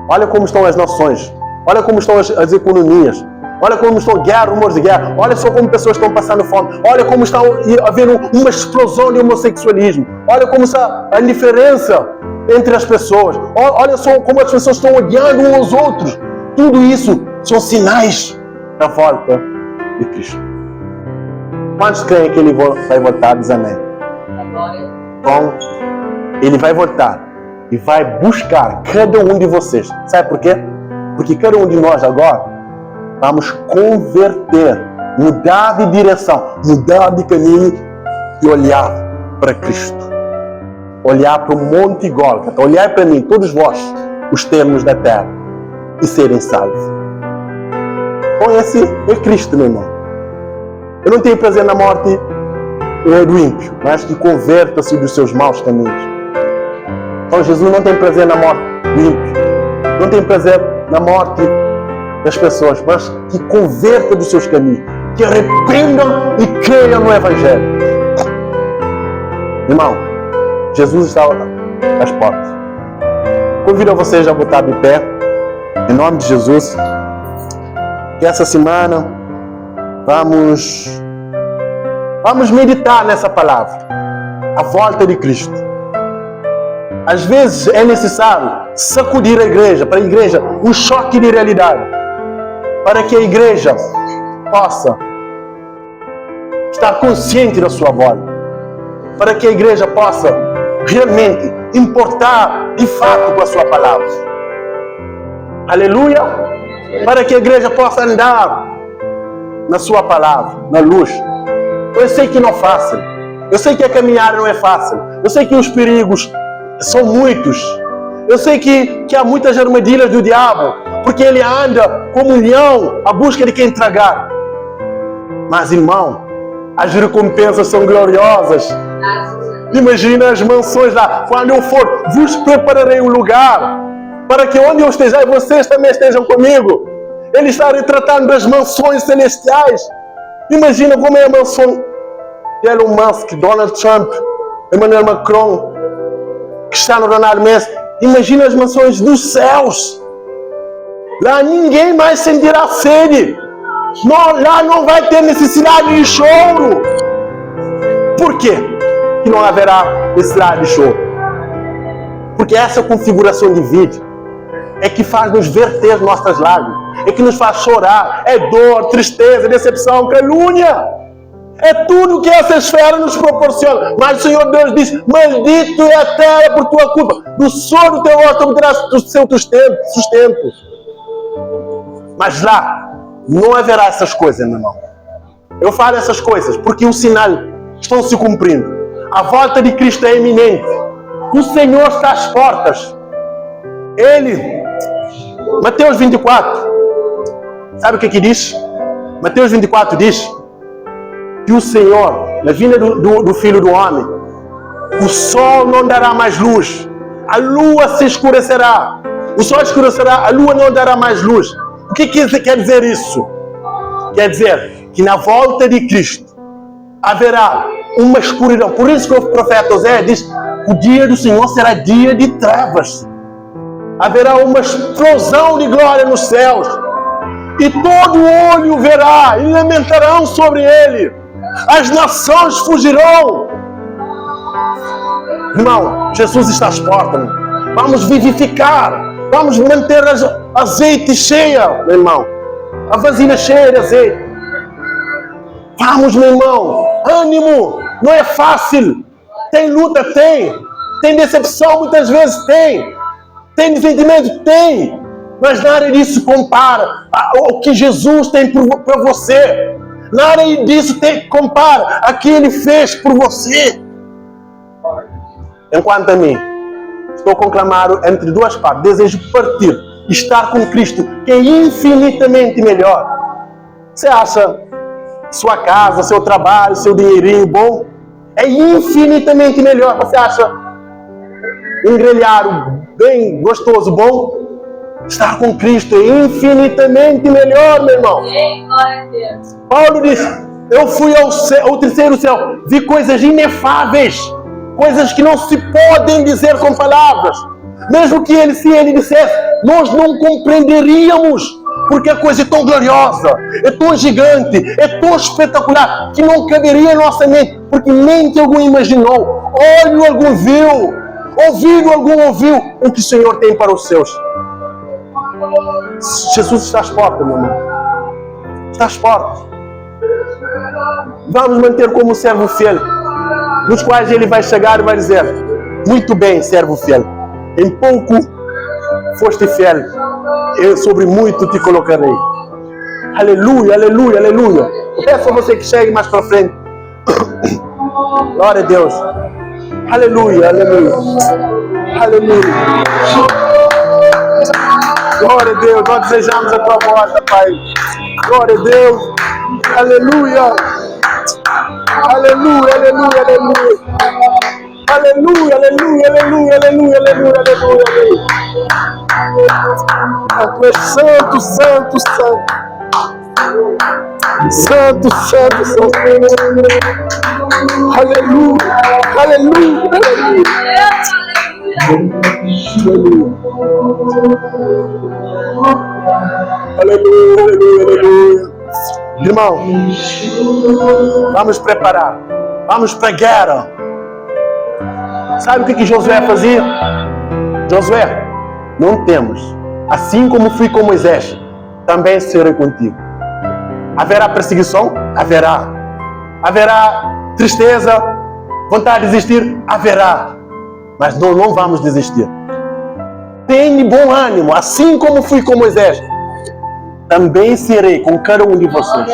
Olha como estão as nações. Olha como estão as economias. Olha como estão guerra, rumores de guerra. Olha só como pessoas estão passando fome. Olha como está havendo uma explosão de homossexualismo. Olha como está a indiferença entre as pessoas. Olha só como as pessoas estão odiando uns aos outros. Tudo isso são sinais da volta de Cristo. Quantos creem que Ele vai voltar? Diz amém. Então, Ele vai voltar e vai buscar cada um de vocês. Sabe por quê? Porque cada um de nós agora vamos converter, mudar de direção, mudar de caminho e olhar para Cristo. Olhar para o Monte Gólgota, olhar para mim, todos vós, os termos da terra, e serem salvos. Então esse é Cristo, meu irmão. Eu não tenho prazer na morte do ímpio, mas que converta-se dos seus maus caminhos. Então Jesus não tem prazer na morte do ímpio, não tem prazer na morte das pessoas, mas que converta dos seus caminhos, que arrependam e creiam no Evangelho. Irmão, Jesus está às portas. Convido vocês a botar de pé, em nome de Jesus, que essa semana vamos meditar nessa palavra, a volta de Cristo. Às vezes é necessário sacudir a igreja, para a igreja um choque de realidade, para que a igreja possa estar consciente da sua volta, para que a igreja possa realmente importar de fato com a sua palavra. Aleluia! Para que a igreja possa andar na sua palavra, na luz. Eu sei que não é fácil, eu sei que a caminhada não é fácil, eu sei que os perigos são muitos, eu sei que há muitas armadilhas do diabo, porque ele anda como um leão à busca de quem tragar. Mas, irmão, as recompensas são gloriosas. Imagina as mansões lá. Quando eu for, vos prepararei um lugar para que onde eu esteja, vocês também estejam comigo. Ele está retratando das mansões celestiais. Imagina como é a mansão de Elon Musk, Donald Trump, Emmanuel Macron, Cristiano Ronaldo Messi. Imagina as mansões dos céus. Lá ninguém mais sentirá sede. Lá não vai ter necessidade de choro. Por quê que não haverá necessidade de choro? Porque essa configuração de vida é que faz nos verter nossas lágrimas, é que nos faz chorar. É dor, tristeza, decepção, calúnia. É tudo que essa esfera nos proporciona. Mas o Senhor Deus diz: maldito é a terra por tua culpa. Do solo do teu rosto obterás o seu sustento. Mas lá não haverá essas coisas, meu irmão. Eu falo essas coisas porque os sinais estão se cumprindo. A volta de Cristo é iminente. O Senhor está às portas. Ele, Mateus 24, sabe o que diz? Mateus 24 diz que o Senhor, na vinda do Filho do Homem, o sol não dará mais luz, a lua se escurecerá, o sol escurecerá, a lua não dará mais luz. O que quer dizer isso? Quer dizer que na volta de Cristo haverá uma escuridão. Por isso que o profeta Oséias diz: o dia do Senhor será dia de trevas. Haverá uma explosão de glória nos céus, e todo olho verá e lamentarão sobre ele. As nações fugirão. Irmão, Jesus está às portas. Irmão. Vamos vivificar. Vamos manter azeite cheia, meu irmão. A vasilha cheia de azeite. Vamos, meu irmão. Ânimo. Não é fácil. Tem luta? Tem. Tem decepção? Muitas vezes tem. Tem sentimento? Tem. Mas nada disso compara ao que Jesus tem para você. Nada disso compara a que Ele fez por você. Enquanto a mim, estou conclamado entre duas partes. Desejo partir, estar com Cristo, que é infinitamente melhor. Você acha sua casa, seu trabalho, seu dinheirinho bom? É infinitamente melhor. Você acha um grelhado bem gostoso, bom. Estar com Cristo é infinitamente melhor, meu irmão. Paulo disse, eu fui ao terceiro céu, vi coisas inefáveis, coisas que não se podem dizer com palavras. Mesmo que se ele dissesse, nós não compreenderíamos, porque a coisa é tão gloriosa, é tão gigante, é tão espetacular, que não caberia em nossa mente, porque mente algum imaginou, olho algum viu, ouvido algum ouviu o que o Senhor tem para os seus. Jesus está às portas, meu irmão. Está às portas. Vamos manter como servo fiel, nos quais ele vai chegar e vai dizer, muito bem, servo fiel, em pouco foste fiel, eu sobre muito te colocarei. Aleluia, aleluia, aleluia. Eu peço a você que chegue mais para frente. Glória a Deus. Aleluia, aleluia. Aleluia. Glória a Deus, nós desejamos a tua volta, Pai. Glória a Deus. Aleluia. Aleluia, aleluia, aleluia. Aleluia, aleluia, aleluia, aleluia, aleluia, aleluia. Tu és santo, santo, santo. Santo, santo, santo. Aleluia, aleluia, aleluia. Aleluia, aleluia, aleluia. Irmão, vamos preparar. Vamos para a guerra. Sabe o que Josué fazia? Josué, não temos. Assim como fui com Moisés, também serei contigo. Haverá perseguição? Haverá. Haverá tristeza? Vontade de desistir? Haverá. Mas nós não vamos desistir. Tenha bom ânimo, assim como fui com Moisés, também serei com cada um de vocês.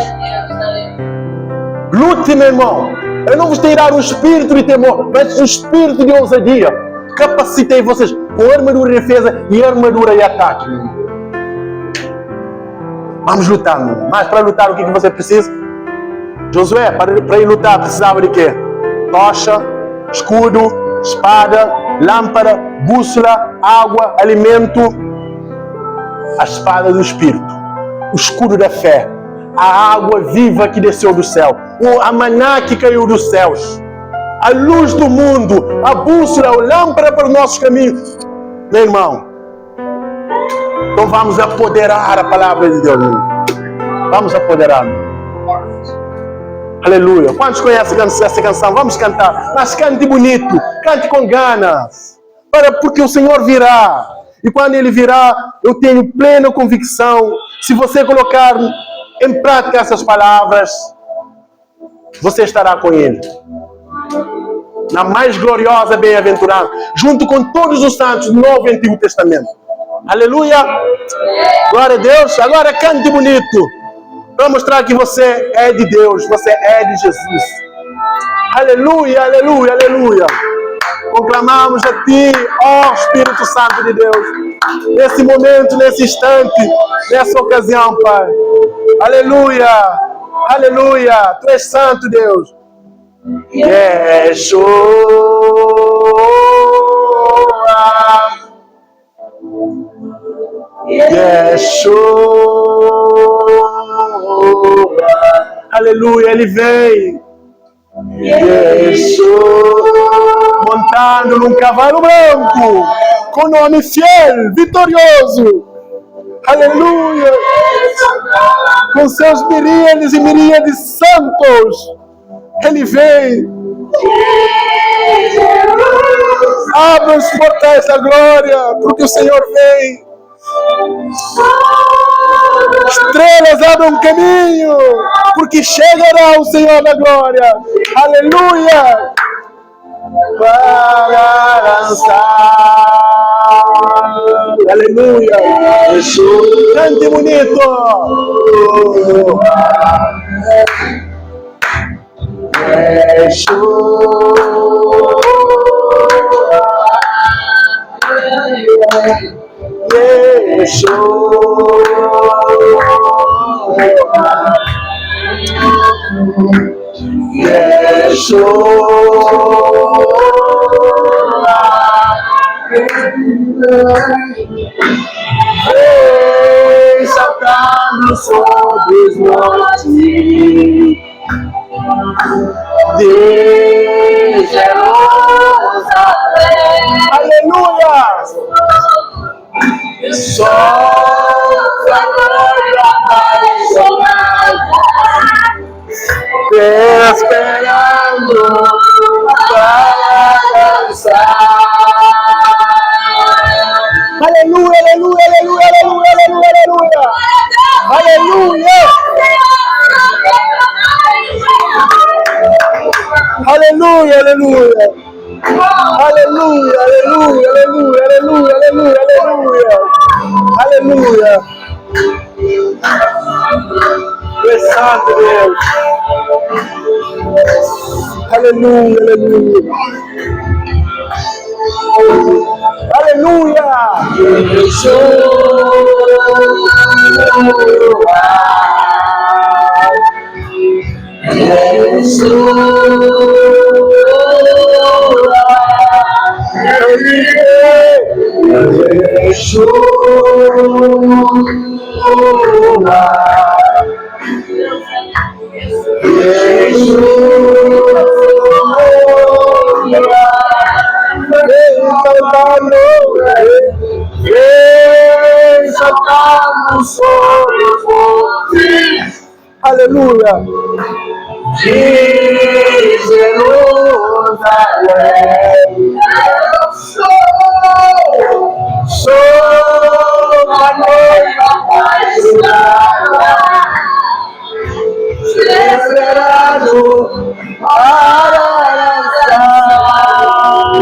Lute, meu irmão. Eu não vos tirar um espírito de temor, mas um espírito de ousadia. Capacitei vocês com armadura de defesa e armadura de ataque. Vamos lutar, meu irmão. Mas para lutar, o que você precisa? Josué, para ir lutar, precisava de quê? Tocha, escudo, espada, lâmpada, bússola, água, alimento. A espada do Espírito, o escudo da fé, a água viva que desceu do céu, a maná que caiu dos céus, a luz do mundo, a bússola, a lâmpada para os nossos caminhos. Meu irmão, então vamos apoderar a palavra de Deus. Vamos apoderar. Aleluia. Quantos conhecem essa canção? Vamos cantar. Mas cante bonito, cante com ganas, porque o Senhor virá. E quando Ele virá, eu tenho plena convicção, se você colocar em prática essas palavras, você estará com Ele. Na mais gloriosa bem-aventurança, junto com todos os santos do Novo e Antigo Testamento. Aleluia! Glória a Deus! Agora cante bonito, para mostrar que você é de Deus, você é de Jesus. Aleluia, aleluia, aleluia! Conclamamos a Ti, ó Espírito Santo de Deus, nesse momento, nesse instante, nessa ocasião, Pai. Aleluia, aleluia, Tu és santo, Deus. Yeshua, Yeshua, aleluia, Ele vem. Yeshua, montando num cavalo branco, com nome fiel, vitorioso. Aleluia! Com seus miríades e miríades santos, Ele vem. Abra os portais da glória, porque o Senhor vem. Estrelas abram caminho, porque chegará o Senhor da glória. Aleluia! Para lançar. Aleluia! Cante bonito! Vem saltando sobre os montes de Jerusalém. Aleluia! Sol da glória apaixonada, esperando para dançar. Aleluia, aleluia, aleluia, aleluia, aleluia, aleluia. Aleluia. Aleluia, aleluia. Aleluia, aleluia, aleluia, aleluia, aleluia, aleluia. Aleluia. Deus santo, Deus. Aleluia, aleluia. Aleluia. Aleluia. De Jerusalém, sou a noiva apaixonada, esperando para dançar.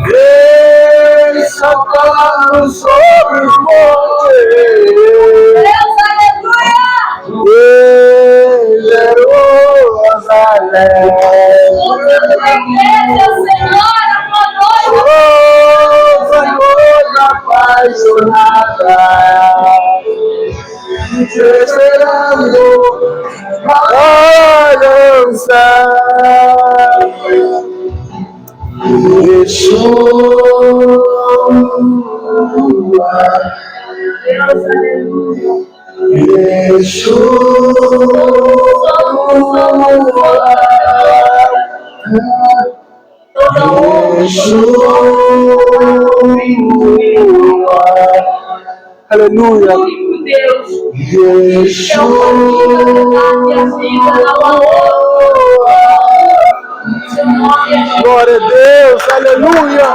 Vem saltando sobre os montes. Jerusalém, noiva apaixonada, te esperando para dançar. Yeshua, aleluia. Glória a Deus, aleluia.